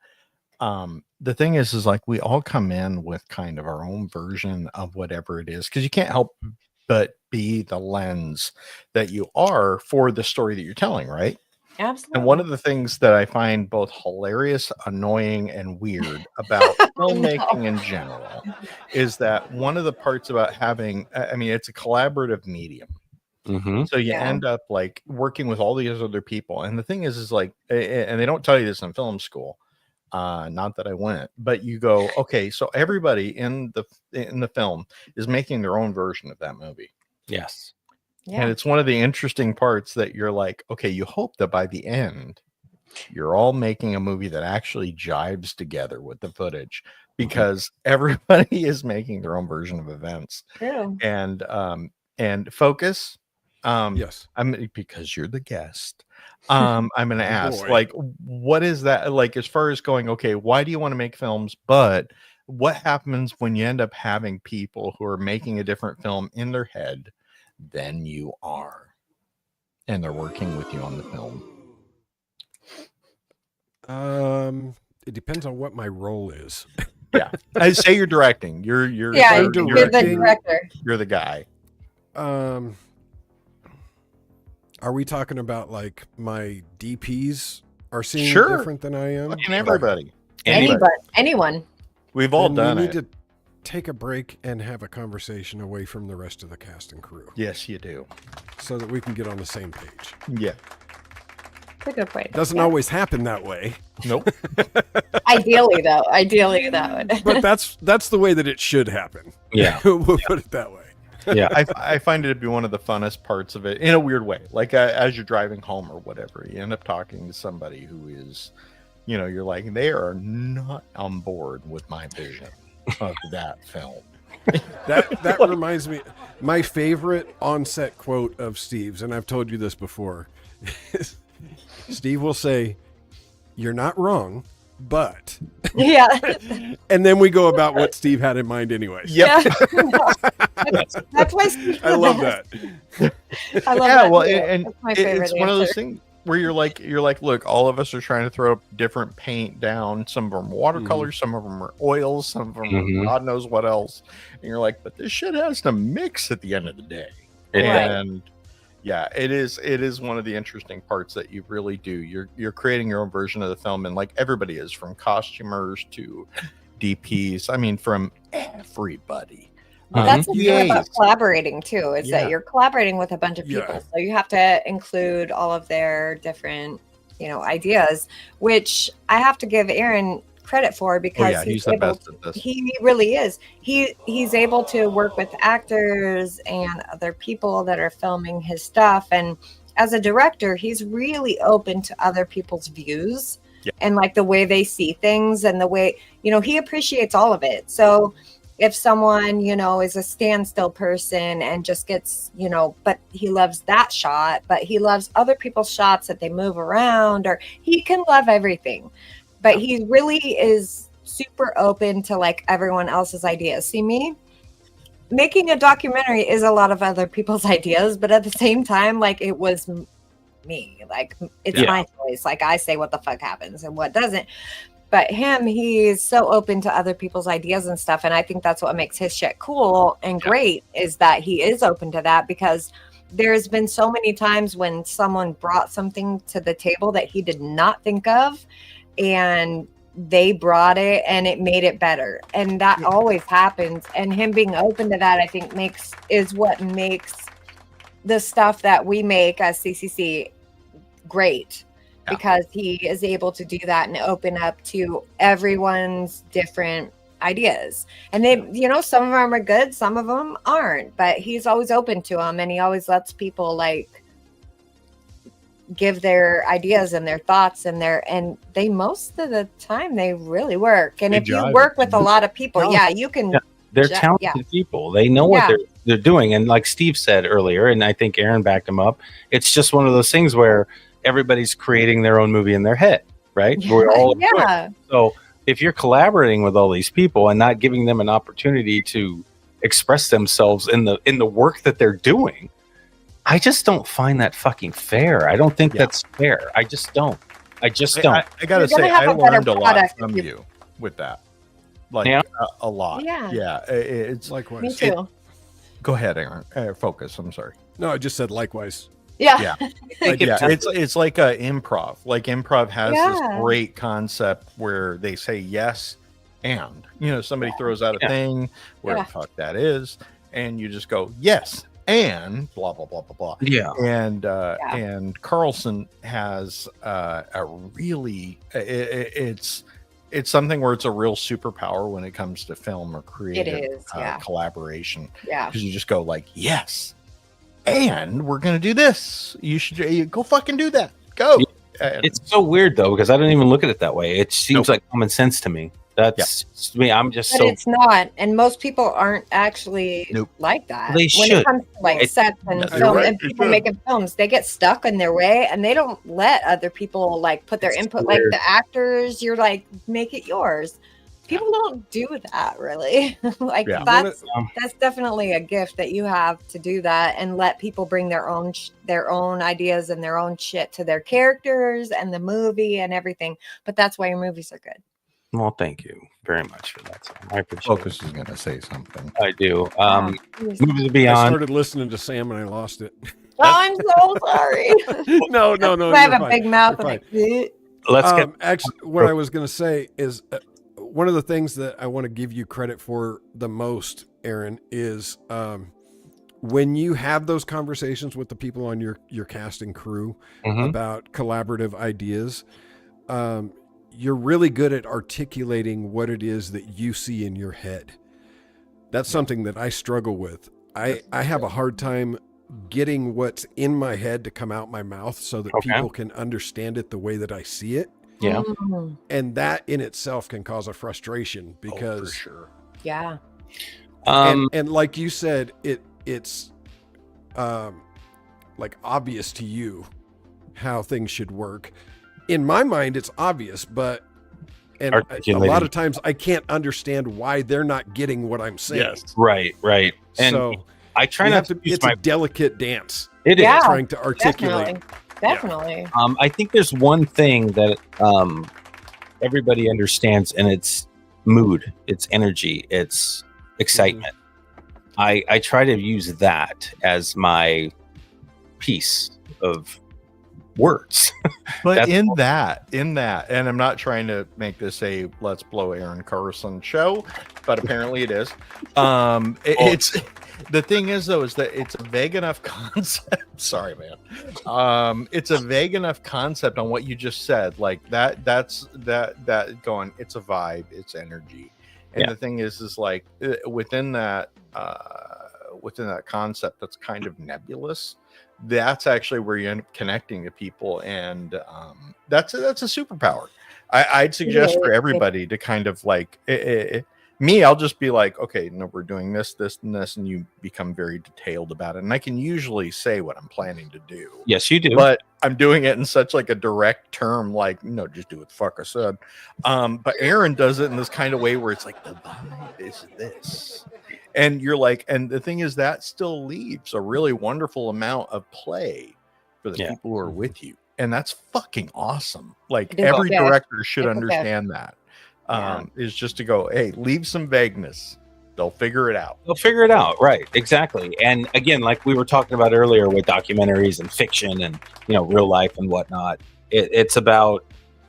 the thing is like, we all come in with kind of our own version of whatever it is, because you can't help but be the lens that you are for the story that you're telling, right? Absolutely. And one of the things that I find both hilarious, annoying, and weird about filmmaking in general is that one of the parts about having, I mean, it's a collaborative medium. Mm-hmm. So you end up like working with all these other people. And the thing is like, and they don't tell you this in film school, not that I went, but you go, okay, so everybody in the film is making their own version of that movie. Yes. Yeah. And it's one of the interesting parts that you're like, okay, you hope that by the end, you're all making a movie that actually jives together with the footage, because everybody is making their own version of events. True. And Focus. Yes. Because you're the guest. I'm going to ask, boy. like, what is that like, as far as going, okay, why do you want to make films? But what happens when you end up having people who are making a different film in their head than you are, and they're working with you on the film? It depends on what my role is. Yeah. I say you're directing. You're You're I'm the directing. director. You're the guy. Are we talking about like my DPs are seeing Sure. different than I am? Fucking everybody. Anyone. We've all Then done we it. need take a break and have a conversation away from the rest of the cast and crew Yes, you do. so that we can get on the same page. Yeah. It's a good point. Doesn't always happen that way, Nope. Ideally, though. Ideally, that would. but that's the way that it should happen. Yeah. We'll put it that way. Yeah. I find it to be one of the funnest parts of it in a weird way. Like as you're driving home or whatever, you end up talking to somebody who is, you're like, they are not on board with my vision of that film. That reminds me, my favorite on-set quote of Steve's, and I've told you this before, is Steve will say, "You're not wrong, but," Yeah. and then we go about what Steve had in mind anyways. Yep. Yeah. That's why Steve's I the love best. that. I love Yeah, that. well, too. and That's my favorite it's one of those answer. things where you're like, look, all of us are trying to throw different paint down. Some of them are watercolors, some of them are oils, some of them Mhm. are God knows what else. And you're like, but this shit has to mix at the end of the day. Yeah. And yeah, it is one of the interesting parts that you really do. You're creating your own version of the film, and like everybody is, from costumers to DPs. I mean, from everybody. That's the thing about DAs. collaborating too, is Yeah. that you're collaborating with a bunch of people. Yeah. So you have to include all of their different, ideas, which I have to give Aaron credit for Oh because yeah, he's the best at this. he really is. He's able to work with actors and other people that are filming his stuff. And as a director, he's really open to other people's views Yeah. and like the way they see things and the way, he appreciates all of it. So if someone, is a standstill person and just gets, but he loves that shot, but he loves other people's shots that they move around, or he can love everything. But he really is super open to like everyone else's ideas. See, me making a documentary is a lot of other people's ideas, but at the same time, like it was me, like it's Yeah. my choice. Like I say what the fuck happens and what doesn't. But he's so open to other people's ideas and stuff. And I think that's what makes his shit cool and great, is that he is open to that, because there's been so many times when someone brought something to the table that he did not think of, and they brought it and it made it better. And that always happens. And him being open to that, I think is what makes the stuff that we make as CCC great. Yeah. Because he is able to do that and open up to everyone's different ideas. And they, some of them are good, some of them aren't, but he's always open to them, and he always lets people like give their ideas and their thoughts and they most of the time they really work. And They if you jive. work with a lot of people, you can. Yeah. They're Yeah. talented people. They know what Yeah. they're doing. And like Steve said earlier, and I think Aaron backed him up, it's just one of those things where everybody's creating their own movie in their head, right? We're all Yeah. So if you're collaborating with all these people and not giving them an opportunity to express themselves in the work that they're doing, I just don't find that fucking fair. I don't think that's fair. I just don't. I just don't. I gotta You're gonna say, have I a better learned a lot product from if you with that. Like Yeah. a lot. Yeah. Yeah. It's like, Likewise. Me too. go ahead, Aaron. Focus. I'm sorry. No, I just said likewise. Yeah. Like, Yeah, it's like a improv. Like improv has this Yeah. great concept where they say yes and somebody throws out a thing where Yeah. the fuck that is, and you just go yes and blah blah blah blah blah. Yeah. And Carlson has a really it's something where it's a real superpower when it comes to film or creative is, yeah. collaboration, Yeah. because you just go like yes and we're gonna do this, you go fucking do that, go. And- It's so weird though, because I don't even look at it that way. It seems like common sense to me. That's just me. I'm just But so it's not, and most people aren't actually Nope. like that. They when should. it comes to like It's- sets and You're film right, and they people should. making films, they get stuck in their way and they don't let other people like put their It's input. weird. Like the actors, you're like, make it yours. People don't do that really. Like Yeah. that's definitely a gift that you have to do that and let people bring their own ideas and their own shit to their characters and the movie and everything. But that's why your movies are good. well. Thank you very much for that. Sam. I appreciate Focus is gonna say something. it. I do. Movies- Movies I Beyond. started listening to Sam and I lost it. Oh, I'm so sorry. no. I have you're a fine. big mouth You're and fine. like, Let's get Actually, what I was going to say is one of the things that I want to give you credit for the most, Aaron, is when you have those conversations with the people on your cast and crew about collaborative ideas, you're really good at articulating what it is that you see in your head. That's something that I struggle with. I have a hard time getting what's in my head to come out my mouth so that people can understand it the way that I see it. Yeah. And that in itself can cause a frustration because for sure. Yeah. And like you said, it's like obvious to you how things should work. In my mind, it's obvious, but a lot of times I can't understand why they're not getting what I'm saying. Yes. Right. And so I try not to use it's a delicate dance. It is trying to articulate. Definitely. I think there's one thing that everybody understands, and it's mood, it's energy, it's excitement. I try to use that as my piece of words. But in that, and I'm not trying to make this a Let's Blow Aaron Carson show, but apparently it is. It's the thing is though, is that it's a vague enough concept. Sorry, man. It's a vague enough concept on what you just said. Like that's going, it's a vibe, it's energy. And the thing is like within that concept that's kind of nebulous, that's actually where you end up connecting to people, and that's a superpower. I'd suggest for everybody to kind of like me. I'll just be like, okay, no, we're doing this, and this, and you become very detailed about it, and I can usually say what I'm planning to do. Yes, you do. But I'm doing it in such like a direct term, like, no, just do what the fuck I said. But Aaron does it in this kind of way where it's like, the vibe is this. And you're like, and the thing is that still leaves a really wonderful amount of play for the people who are with you. And that's fucking awesome. Like every director should understand that. Is just to go, hey, leave some vagueness. They'll figure it out. Right. Exactly. And again, like we were talking about earlier with documentaries and fiction and, real life and whatnot, it's about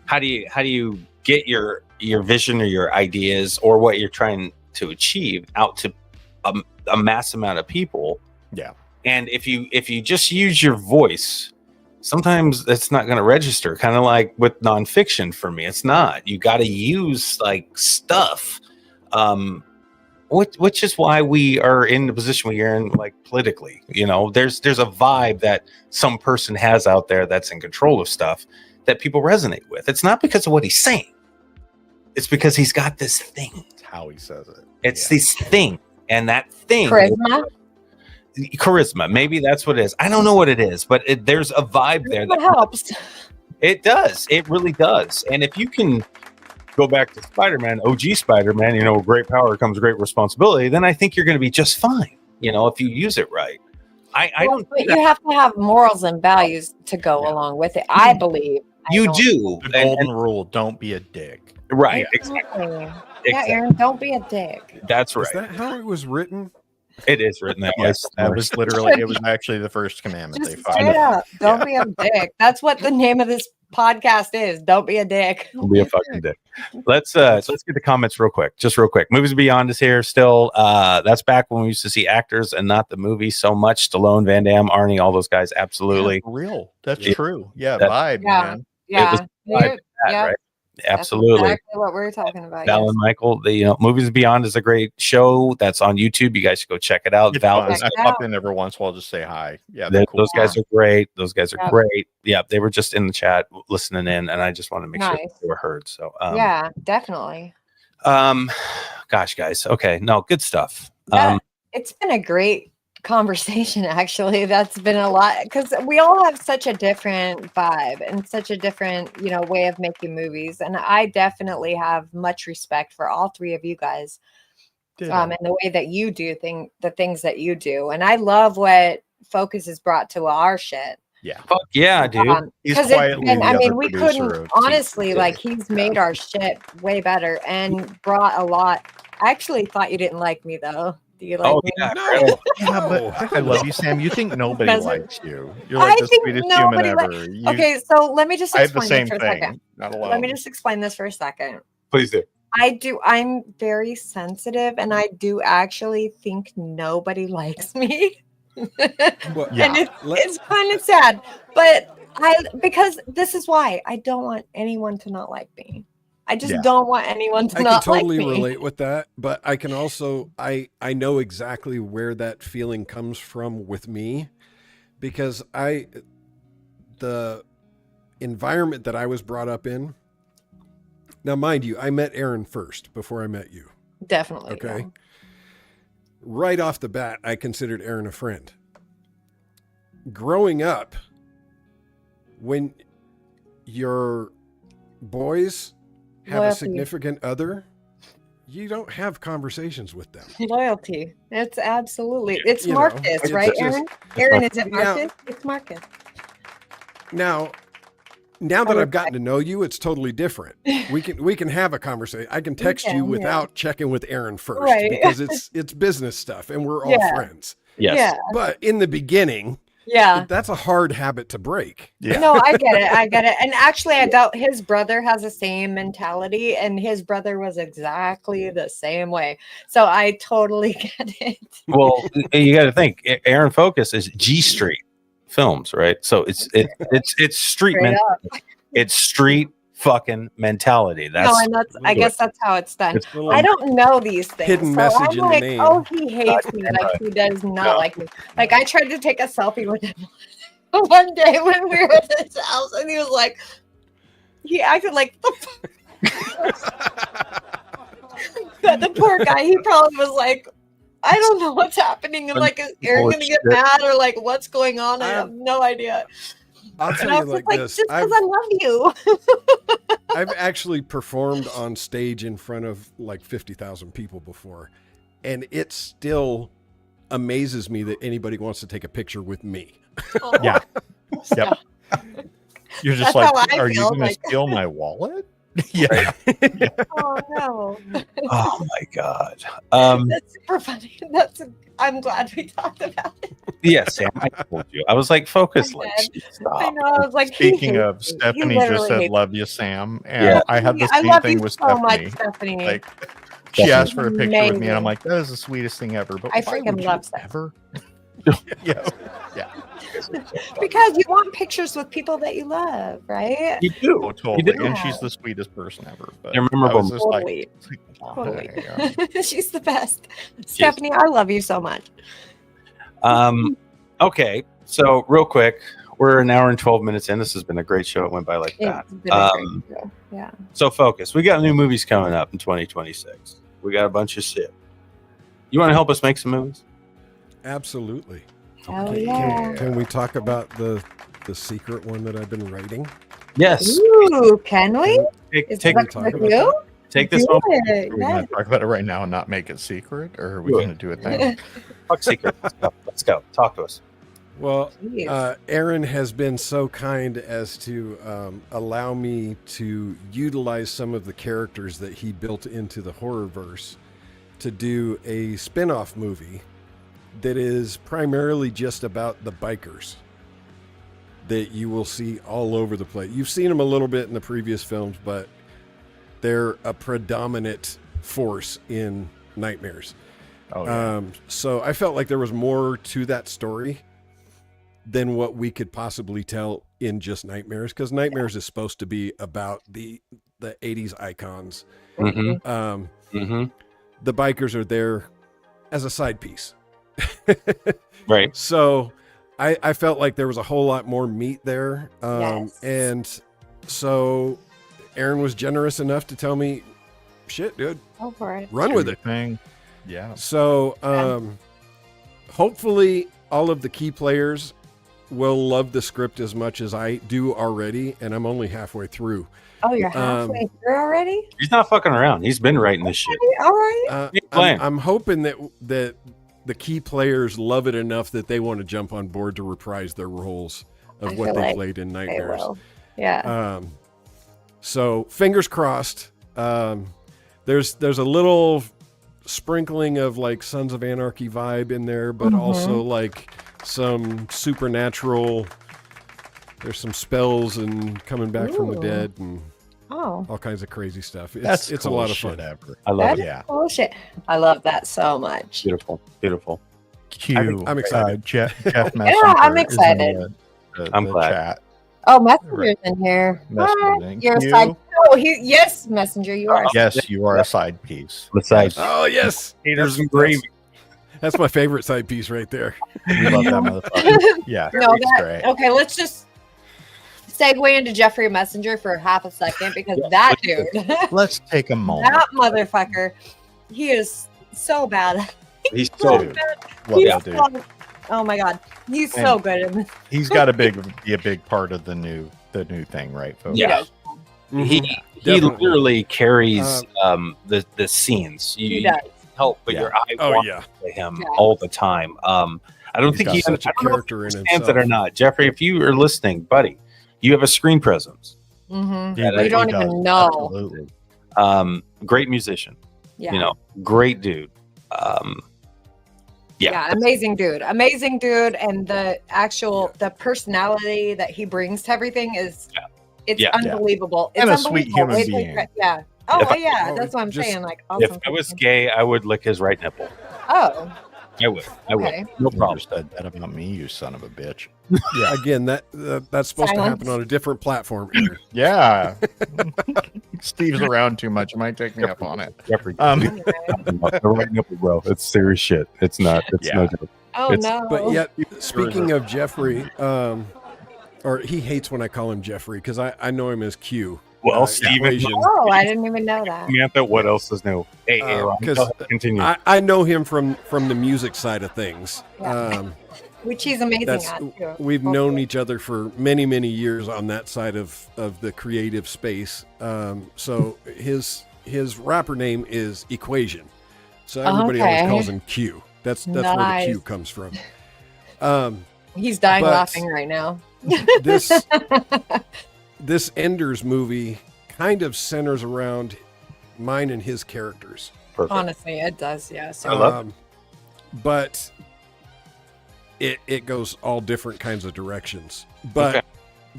how do you get your vision or your ideas or what you're trying to achieve out to a mass amount of people. Yeah. And if you just use your voice, sometimes it's not going to register. Kind of like with nonfiction for me, it's not. You got to use like stuff, which is why we are in the position we are in, like politically. There's a vibe that some person has out there that's in control of stuff that people resonate with. It's not because of what he's saying. It's because he's got this thing. It's how he says it. It's this thing. And that thing, charisma, maybe that's what it is. I don't know what it is, but there's a vibe there that helps. It does. It really does. And if you can go back to Spider-Man, OG Spider-Man, great power comes great responsibility, then I think you're going to be just fine, if you use it right. I don't. But you have to have morals and values to go along with it. I believe you do. The golden rule: don't be a dick. Right. Exactly. Yeah, Aaron, don't be a dick. That's right. Is that how it was written? It is written that way. Yes, that was literally. It was actually the first commandment they followed. Straight up, don't be a dick. That's what the name of this podcast is. Don't be a dick. Don't be a fucking dick. Let's get the comments real quick. Just real quick. Movies Beyond is here still. That's back when we used to see actors and not the movie so much. Stallone, Van Damme, Arnie, all those guys. Absolutely. Yeah, real. That's true. Yeah, vibe, man. Yeah. It was vibe, right? Absolutely. That's exactly what we're talking about. Val and Michael, the Movies Beyond is a great show that's on YouTube. You guys should go check it out. Val, I pop in every once in a while, just say hi. Yeah, cool. Those guys are great. Those guys are great. Yeah, they were just in the chat listening in, and I just want to make sure they were heard. So yeah, definitely. Gosh, guys. Okay, no, good stuff. It's been a great conversation, actually. That's been a lot because we all have such a different vibe and such a different way of making movies, and I definitely have much respect for all three of you guys and the way that you do the things that you do, and I love what Focus has brought to our shit. Yeah, fuck yeah, dude. He's quietly we couldn't honestly he's made our shit way better and brought a lot. I actually thought you didn't like me though. Do you like me? Yeah, no. Yeah, but I love you, Sam. You think nobody likes you. You're like the sweetest human ever. Okay, so let me just explain this for a second. Not alone. Let me just explain this for a second. Please do. I do. I'm very sensitive, and I do actually think nobody likes me. Well, And it's kind of sad, but because this is why I don't want anyone to not like me. I just don't want anyone to I not can totally like me. relate with that, but I can also I know exactly where that feeling comes from with me, because the environment that I was brought up in. Now, mind you, I met Aaron first before I met you. Definitely. Okay. Yeah. Right off the bat, I considered Aaron a friend. Growing up, when your boys have a significant other, you don't have conversations with them. Loyalty. It's absolutely. It's Marcus, right, Aaron? Aaron, is it Marcus? It's Marcus. Now that I've gotten to know you, it's totally different. We can have a conversation. I can text you without checking with Aaron first, because it's business stuff and we're all friends. Yes. Yeah. But in the beginning, that's a hard habit to break. Yeah. No, I get it. And actually, I doubt his brother has the same mentality, and his brother was exactly the same way. So I totally get it. Well, you got to think, Aaron Focus is G Street Films, right? So it's street mentality. It's street fucking mentality. I guess that's how it's done. I don't know these things. Hidden so message I'm in like, the name. oh, he hates me. Like, he does not like me. Like, I tried to take a selfie with him one day when we were at his house, and he was like, he acted like the poor guy. He probably was like, I don't know what's happening, and like, is Aaron gonna get mad, or like, what's going on? I have no idea. I'll tell you like this. Just because I love you. I've actually performed on stage in front of like 50,000 people before, and it still amazes me that anybody wants to take a picture with me. Yeah. Yep. You're just That's like, how I are you feel, going to steal my wallet? Yeah. Oh no. Oh my God. That's super funny. I'm glad we talked about it. Yes, Sam, I told you. I was like, focus. Like, stop. I know. I was like, Speaking of, Stephanie just said, "Love you, Sam," and I had the I same love thing you with so Stephanie. much, Stephanie. Like, she asked for a picture with me, Amazing. and I'm like, "That is the sweetest thing ever." But I why freaking would love you that. ever? Yeah. Because you want pictures with people that you love, right? You do. Oh, totally. You do. And she's the sweetest person ever. But They're memorable. I was just Totally. like, She's the best. Stephanie, I love you so much. Okay, so real quick, we're an hour and 12 minutes in. This has been a great show. It went by like that. It's been a great show. Yeah. So focus. We got new movies coming up in 2026. We got a bunch of shit. You want to help us make some movies? Absolutely. Oh yeah. Can we talk about the secret one that I've been writing? Yes. Ooh, can we? Take With you? this Do one. it. Are we going to talk about it right now and not make it secret, or are we Do going to do it then? Fuck secret. Let's go. Talk to us. Well, Jeez. Aaron has been so kind as to allow me to utilize some of the characters that he built into the horrorverse to do a spin-off movie that is primarily just about the bikers that you will see all over the place. You've seen them a little bit in the previous films, but they're a predominant force in Nightmares. Oh, yeah. So I felt like there was more to that story than what we could possibly tell in just Nightmares, because Nightmares is supposed to be about the 80s icons. Mm-hmm. The bikers are there as a side piece. Right. So I felt like there was a whole lot more meat there. Yes. And so Aaron was generous enough to tell me, shit, dude, Go for it. run with it. Thing. Yeah. So hopefully all of the key players will love the script as much as I do already, and I'm only halfway through. Oh, you're halfway through already? He's not fucking around. He's been writing this shit. All right. I'm hoping that the key players love it enough that they want to jump on board to reprise their roles of I what feel they like played in They Nightmares. will. Yeah. So fingers crossed. There's a little sprinkling of like Sons of Anarchy vibe in there, but also like some supernatural. There's some spells and coming back from the dead, and Oh, all kinds of crazy stuff. That's It's cool a lot of shit fun. ever. I love that it. is Yeah. bullshit. I love that so much. Beautiful, beautiful. Q. I'm excited. Jeff Messenger. I'm is in excited. I'm the glad. chat. Oh, Messenger's in here. Messenger, What? thank You're a you. side. Oh, yes, Messenger, you are. Yes, you are a side piece. Besides, Oh yes, haters and gravy. That's my favorite side piece right there. We love that motherfucker. Yeah. No, it's that great. okay. Let's just segue into Jeffrey Messenger for half a second because that dude, Let's take a moment. that motherfucker, he is so bad. He's so Dude, love He's that dude. so- oh my god, he's so good in this. He's got to be a big part of the new thing, right, folks? Yeah. Mhm. he Definitely. literally carries the scenes. He You does. help, but Yeah. your eye Oh wants yeah, to him Yeah. all the time. I don't He's think got he such a I don't know if character he in understands it or himself. not. Jeffrey, if you are listening, buddy, you have a screen presence. Mm-hmm. He Yeah, really You don't does. even know. Absolutely. Great musician. Yeah. You know, great dude. Yeah, amazing dude, and the personality that he brings to everything is, it's Yeah. unbelievable. And It's a sweet unbelievable. human It's being. yeah. Oh If I- yeah, oh, that's what I'm just- saying. Like, If awesome. I was person. gay, I would lick his right nipple. Oh, I would. I would. okay. No You problem. just said that about me, you son of a bitch. Again, that's supposed to happen Silence. on a different platform. Aaron. Yeah. Steve's around too much. Might take me up on it. Jeffrey, Anyway. the right nipple, bro. It's serious shit. It's not. It's Yeah. no joke. Oh It's- no. But yet, speaking of Jeffrey, or he hates when I call him Jeffrey because I know him as Q. Well, Steven, Equation. Oh, I didn't even know that. Samantha, what else is new? Hey, Aaron, 'cause go ahead, continue. I know him from the music side of things. Yeah. Which he's amazing That's at too. we've known each other for many years on that side of the creative space. So his rapper name is Equation. So everybody Okay. always calls him Q. That's where the Nice. Q comes from. He's dying but- laughing right now. This Enders movie kind of centers around mine and his characters. Perfect. Honestly, it does. Yeah. So I love But it goes all different kinds of directions. But Okay.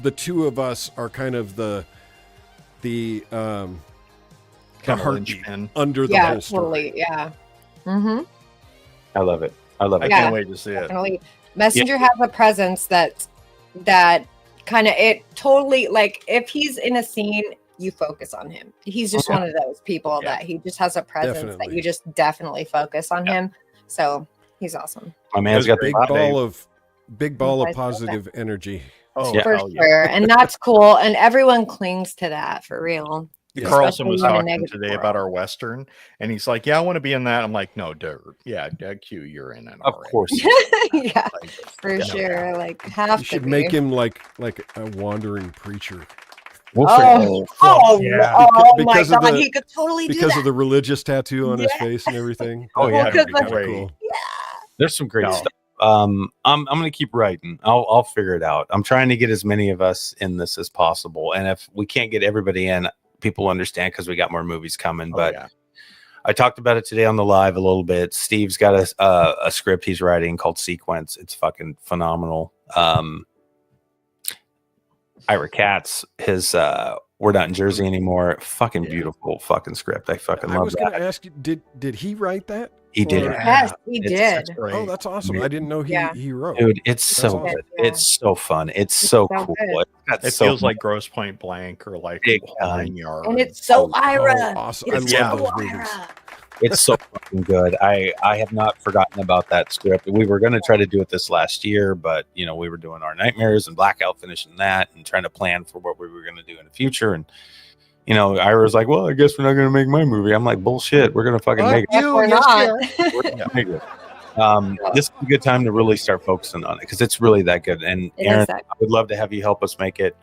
the two of us are kind of the Kind of heartbeat linchpin. under the yeah, whole story. totally. Yeah. Mm-hmm. I love it. I love I it. Yeah. can't wait to see it. Definitely. Messenger has a presence that kind of, it totally, like, if he's in a scene, you focus on him. He's just Okay. one of those people Yeah. that he just has a presence that Definitely. you just definitely focus on him. So he's awesome. My man's got the Big body. ball of Nice. positive energy. Oh, Yeah. For hell yeah. sure. And that's cool. And everyone clings to that for real. Yeah. Carlson was Especially in a talking negative today world. about our Western, and he's like, yeah, I want to be in that. I'm like, no, dude. Yeah, Q, you're in it. Of already." course. Yeah, Like, for no sure. doubt. Like, have You to should be. make him like a wandering preacher We'll figure it out. Oh, Yeah. oh my Because of God. the- He could totally do because that. of the religious tattoo on his Yeah. face and everything. Oh, yeah, That'd be because kinda of- cool. There's some great No. stuff. I'm gonna keep writing. I'll figure it out. I'm trying to get as many of us in this as possible. And if we can't get everybody in, people understand because we got more movies coming. Oh, But yeah. I talked about it today on the live a little bit. Steve's got a script he's writing called Sequence. It's fucking phenomenal. Ira Katz, his We're Not in Jersey Anymore. Fucking Yeah. beautiful fucking script. I fucking I love was that. going to ask you, did he write that? He did. Or- Yes, he It's did. Great. Oh, that's awesome. I didn't know Yeah. he wrote. Dude, it's That's so awesome. good. Yeah. It's so fun. It's so so cool. good. Got It so feels much- like Gross Point Blank or like Big Nine time. Yards. And it's so Oh, Ira. awesome. It's I Yeah. love so those movies. Ira. It's so fucking good. I have not forgotten about that script. We were going to try to do it this last year, but you know, we were doing our Nightmares and Blackout, finishing that and trying to plan for what we were going to do in the future. And you know, Ira was like, "Well, I guess we're not going to make my movie." I'm like, "Bullshit, we're going to fucking make it." If we're not. We're gonna make it. This is a good time to really start focusing on it because it's really that good. And It Aaron, is that. I would love to have you help us make it.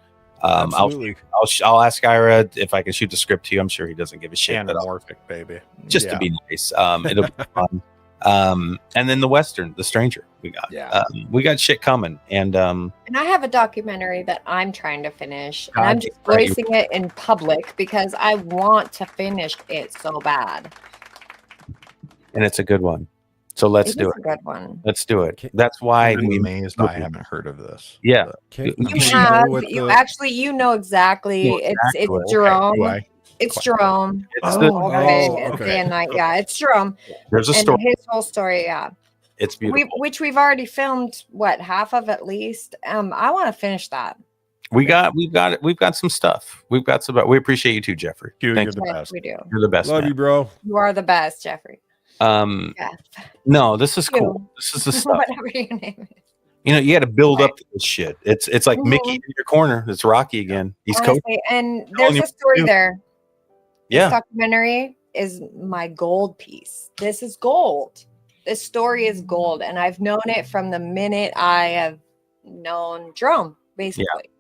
Absolutely. I'll ask Ira if I can shoot the script to you. I'm sure he doesn't give a shit, but Anamorphic, baby. just Yeah. to be nice. It'll be fun. And then the Western, The Stranger, we got. Yeah. We got shit coming, and And I have a documentary that I'm trying to finish. And God, I'm just right. voicing it in public because I want to finish it so bad. it's a good one. So let's It do is it. a good one. Let's do it. That's why I'm we amazed I haven't heard of this. Yeah. But Can You You you have know what you the actually you know exactly. You know It's exactly. do Jerome. I? It's Quite. Jerome. It's Oh, the, All nice. day, Oh, okay. day and night. Yeah, it's Jerome. there's a And story. his whole story, yeah. It's beautiful. Which we've already filmed, what, half of at least. I want to finish that. We've got some stuff. We appreciate you too, Jeffrey. Hugh, Thanks. you're the Yes, best. we do. You're the best. love man. you, bro. You are the best, Jeffrey. Yeah. No, this is You. cool. This is the stuff. Whatever your name is. You got to build up to this shit. It's like Mickey in your corner. It's Rocky again. He's coaching. Honestly, and Telling there's you a story what to do. there. Yeah. This documentary is my gold piece. This is gold. This story is gold. And I've known it from the minute I have known Jerome, basically.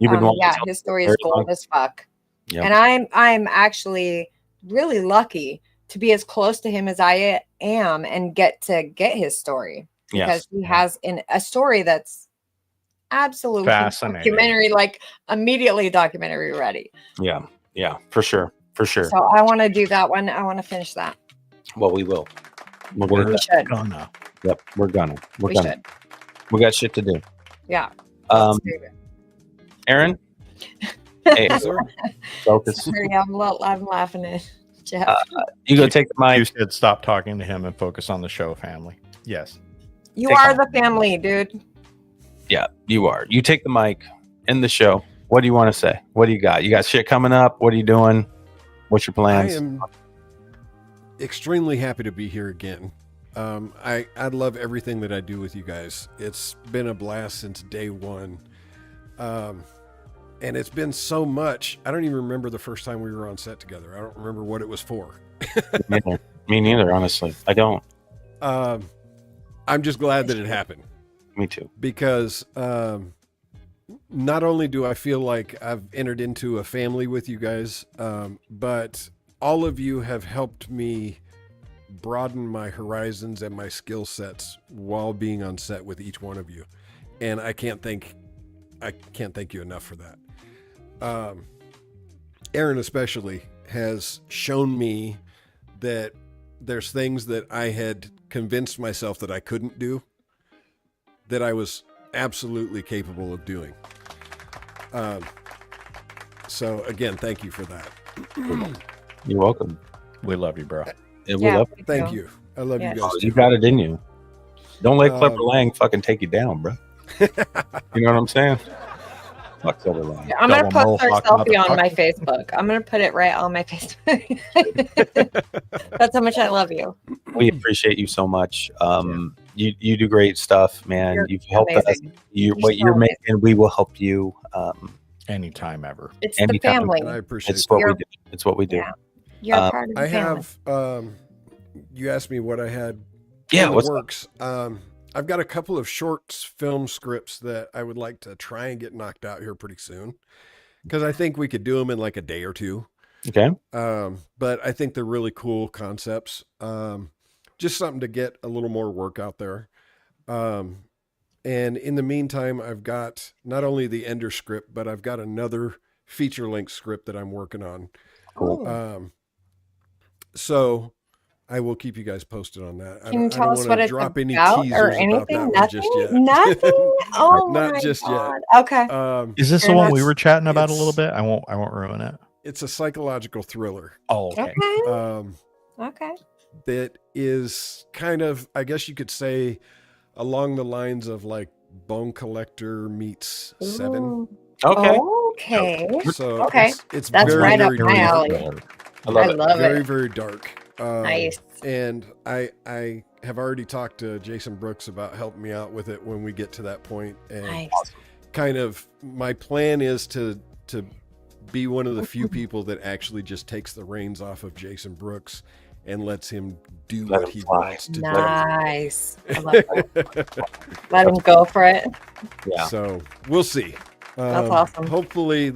You've been wanting to Yeah, tell his story very is gold long. as fuck. Yeah. And I'm actually really lucky to be as close to him as I am and get his story. Because he has a story that's absolutely Fascinating. documentary, like immediately documentary ready. Yeah, for sure. So I want to do that one. I want to finish that. Well, we will. We're We're gonna. We should. gonna. Yep, we're gonna. We should. We got shit to do. Yeah. Um, Let's do it. Aaron. Hey, Yes, sir. focus. Sorry, I'm laughing at Jeff. You go take the You mic. said stop talking to him and focus on the show, family. Yes. You take are on. the family, dude. Yeah, you are. You take the mic. End the show. What do you want to say? What do you got? You got shit coming up? What are you doing? What's your I plans? am extremely happy to be here again. I love everything that I do with you guys. It's been a blast since day one. And it's been so much. I don't even remember the first time we were on set together. I don't remember what it was for. Me neither, honestly. I don't. I'm just glad that it happened Me too. because not only do I feel like I've entered into a family with you guys, but all of you have helped me broaden my horizons and my skill sets while being on set with each one of you. And I can't thank you enough for that. Aaron especially has shown me that there's things that I had convinced myself that I couldn't do that I was absolutely capable of doing. So again, thank you for that. You're welcome. We love you, bro. And we love me Thank too. you. I love Yes. you guys. you. Too. Got it in you. Don't let Clever Um, Lang fucking take you down, bro. You know what I'm saying? Fuck Clever Lang. I'm gonna Double post our mohawk selfie on motherfucker. my Facebook. I'm gonna put it right on my Facebook. That's how much I love you. We appreciate you so much. You do great stuff, man. You're You've helped amazing. us. You're What so you're amazing. making, we will help you. Anytime ever. It's the Anytime. family. And I appreciate It's what we that. You're- do. It's what we do. Yeah. You're a Um, part of the I family. have, you asked me what I had Yeah, in the what's up? works. I've got a couple of short film scripts that I would like to try and get knocked out here pretty soon. Because I think we could do them in like a day or two. Okay. But I think they're really cool concepts. Just something to get a little more work out there. And in the meantime, I've got not only the Ender script, but I've got another feature length script that I'm working on. Cool. So I will keep you guys posted on that. Can you I tell don't us wanna what it's drop any about teasers or about anything? that one Nothing. just yet. Nothing. Oh Not my just yet. God. Okay. Is this Fair the one enough. we were chatting about a It's- little bit? I won't ruin it. It's a psychological thriller. Oh, okay. Okay. Okay. That is kind of, I guess you could say, along the lines of like Bone Collector meets Seven. Ooh. Okay. Okay. So Okay. it's That's very, right up very my dark. alley. I love it. love Very, it. very dark. Nice. And I have already talked to Jason Brooks about helping me out with it when we get to that point. And Nice. kind of my plan is to be one of the few people that actually just takes the reins off of Jason Brooks and lets him do Let what him he fly. wants to Nice. I love that. Let him go for it. do. Yeah. So we'll see. That's awesome. Hopefully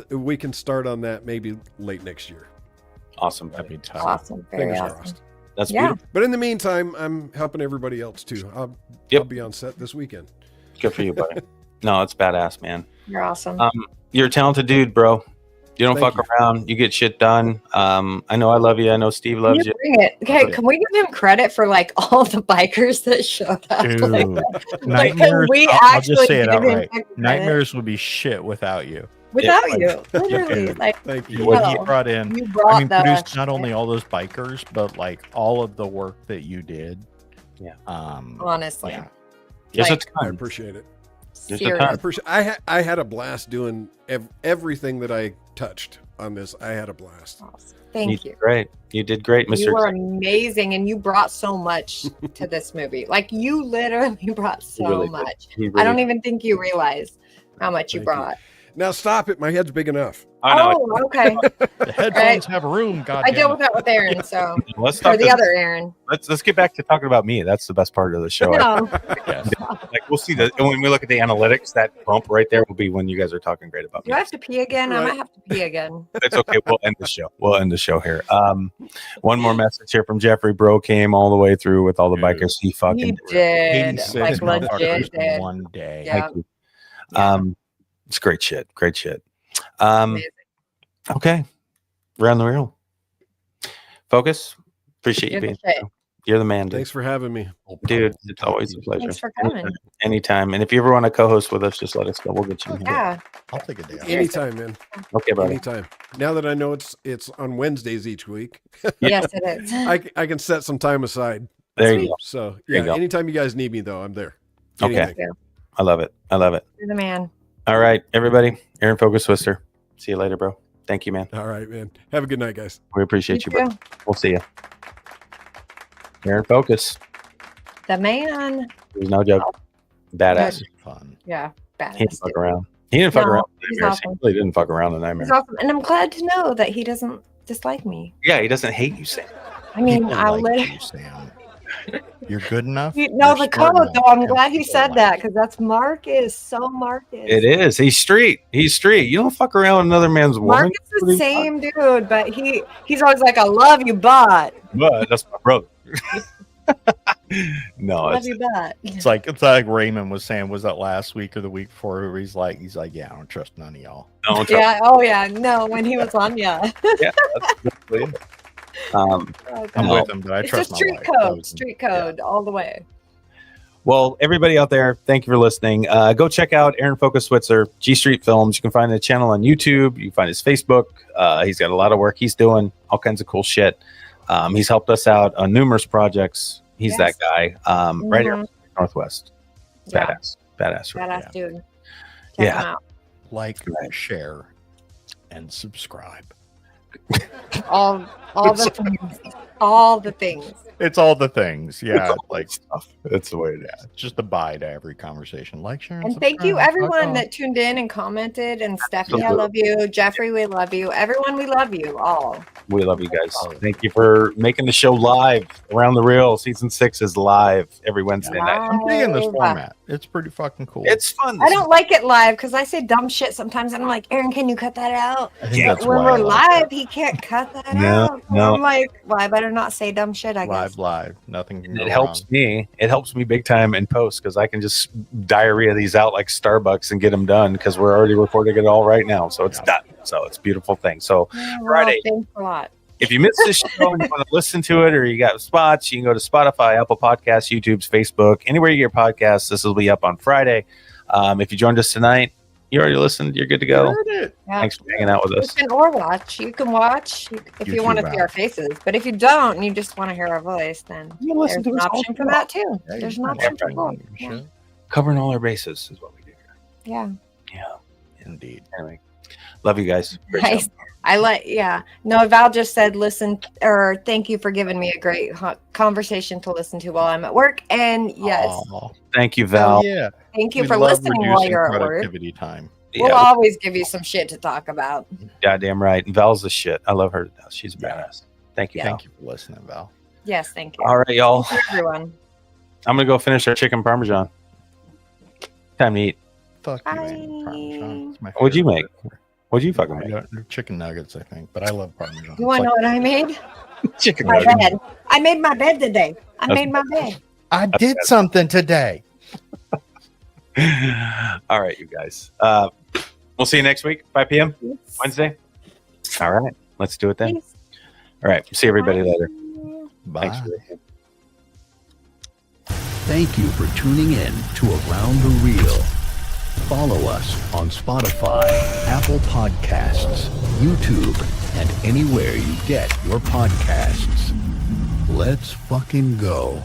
we can start on that maybe late next year. Awesome. That'd be tough. Awesome. Very Fingers awesome. crossed. That's Yeah. beautiful. But in the meantime, I'm helping everybody else too. I'll Yep. be on set this weekend. Good for you, buddy. No, it's badass, man. You're awesome. You're a talented dude, bro. You don't Thank fuck around. You get shit done. I know I love you. I know Steve loves you. Bring it. Okay, can we give him credit for like all the bikers that showed up? Dude, Like, Nightmares. we I'll just actually say it give him outright. credit. Nightmares would be shit without you. Without Yeah, you, literally, Dude. like Thank you. What he no, brought in. you brought I mean, the produced not shit. only all those bikers, but like all of the work that you did. Yeah. Honestly, Yeah. Just Like, a I ton. appreciate it. Just a serious. ton. I appreciate. I had a blast doing everything that I touched on this. I had a blast. Thank you. did great. You did great, Mr. You were amazing, and you brought so much to this movie. Like you literally brought so really did. much. He I really don't did. even think you realize how much you Thank you. brought. Now stop it. My head's big enough. I know. Oh, okay. The headphones have room. God I deal with that with Aaron, so Let's or talk. the other Aaron. Let's get back to talking about me. That's the best part of the show. No, Yes. Like we'll see that when we look at the analytics. That bump right there will be when you guys are talking great about do me. I have to pee again? I Right. might have to pee again. It's okay. We'll end the show. We'll end the show here. One more message here from Jeffrey. Bro came all the way through with all the Dude. bikers. He fucking He did. did, 86 like legit motherfuckers in did. one day. Yeah. Thank you. Yeah. It's great shit. Great shit. Amazing. Okay. Around the reel. Focus. Appreciate you You're the being shit. here. You're the man, dude. Thanks for having me. Dude, it's always a pleasure. Thanks for coming. Anytime. And if you ever want to co-host with us, just let us know. We'll get you in here. Yeah. I'll take a day off. Anytime, man. Okay, brother. Anytime. Now that I know it's on Wednesdays each week, Yes, it is. I can set some time aside. There you go. So There you yeah, go. anytime you guys need me though, I'm there. Okay. Anything. I love it. I love it. You're the man. All right, everybody. Aaron Focus Switzer. See you later, bro. Thank you, man. All right, man. Have a good night, guys. We appreciate you, You bro. too. We'll see you. Aaron Focus. The man. There's no joke. Badass. Fun. Yeah. He didn't Badass. fuck dude. around. He didn't fuck No, around with he's nightmares. awesome. He really didn't fuck around with nightmares. He's awesome. And I'm glad to know that he doesn't dislike me. Yeah, he doesn't hate you, Sam. I mean, People I like literally. you, Sam. You're good enough. You know You're the smart code enough, though. I'm and glad he people said like that you. because that's Marcus. So Marcus. It is. He's street. He's street. You don't fuck around with another man's woman. Marcus is the same dude, but he's always like, "I love you, but But that's my brother. No, love it's, you, but." It's like Raymond was saying. Was that last week or the week before? Where he's like, yeah, I don't trust none of y'all. don't trust. Yeah. Oh yeah. No, when he was on, yeah. Yeah, that's basically it. Oh, I'm No. with him, but I it's trust just street my wife. That code. was- Street code all the way. Well, everybody out there, thank you for listening. Go check out Aaron Focus Switzer, G Street Films. You can find the channel on YouTube. You can find his Facebook. He's got a lot of work he's doing, all kinds of cool shit. He's helped us out on numerous projects. He's Yes. that guy. Right here in the Northwest. Yeah. Badass. Badass dude. Check Yeah. him out. Like, Right. share, and subscribe. All the things. All the things. It's all the things. Yeah, It's all like stuff. That's the way it is. just a bye to every conversation. Like, share, And thank you, subscribe. everyone Fuck that tuned in and commented. And Stephanie, I Absolutely. love you. Jeffrey, we love you. Everyone, we love you all. We love you guys. Thank you for making the show live. Around the Reel, season 6 is live every Wednesday night. I'm digging this Live. format. It's pretty fucking cool. It's fun. I don't like it live because I say dumb shit sometimes. And I'm like, Aaron, can you cut that out? I think Yeah, that's When why I we're like live, he can't cut that No, out. So no. I'm like, well, I better not say dumb shit, I it. guess. Live. Nothing can It go helps wrong. me. It helps me big time in post because I can just diarrhea these out like Starbucks and get them done because we're already recording it all right now. So it's Yeah. done. So it's a beautiful thing. So Yeah, well, Friday. Thanks a lot. if you missed this show and you want to listen to it or you got spots, you can go to Spotify, Apple Podcasts, YouTube's, Facebook, anywhere you get your podcasts. This will be up on Friday. If you joined us tonight, you already listened. You're good to go. Heard it. Yeah. Thanks for hanging out with us. Listen or watch. You can watch if you want to YouTube see our app. faces. But if you don't and you just want to hear our voice, then You can listen there's to an us all option for day that too. Yeah, There's you an can option for watch both. it. Yeah. Shit. Covering all our bases is what we do here. Yeah. Yeah. Indeed. Anyway, love you guys. Great Nice. show. No, Val just said listen or thank you for giving me a great conversation to listen to while I'm at work. And yes, Aw. Thank you, Val. Hell yeah. thank you We for love listening while reducing you're at work. productivity time. We'll Yeah, always give you some shit to talk about. goddamn right. And Val's the shit. I love her to death. She's a Yeah. badass. Thank you. Yeah. Val. Thank you for listening, Val. Yes, thank you. All right, y'all. Thank you, everyone. I'm gonna go finish our chicken parmesan. Time to eat. Fuck you, Bye. man. Parmesan. It's my What'd you favorite. What'd you fucking I make? got chicken nuggets, I think, but I love Parmesan. You want to know what I made? Chicken My nuggets. bed. I made my bed today. I That's made my bed. I did something today. All right, you guys. We'll see you next week, 5 p.m. Wednesday. All right. Let's do it then. Thanks. All right. See everybody Bye. later. Bye. Thanks for listening. Thank you for tuning in to Around the Reel. Follow us on Spotify, Apple Podcasts, YouTube, and anywhere you get your podcasts. Let's fucking go.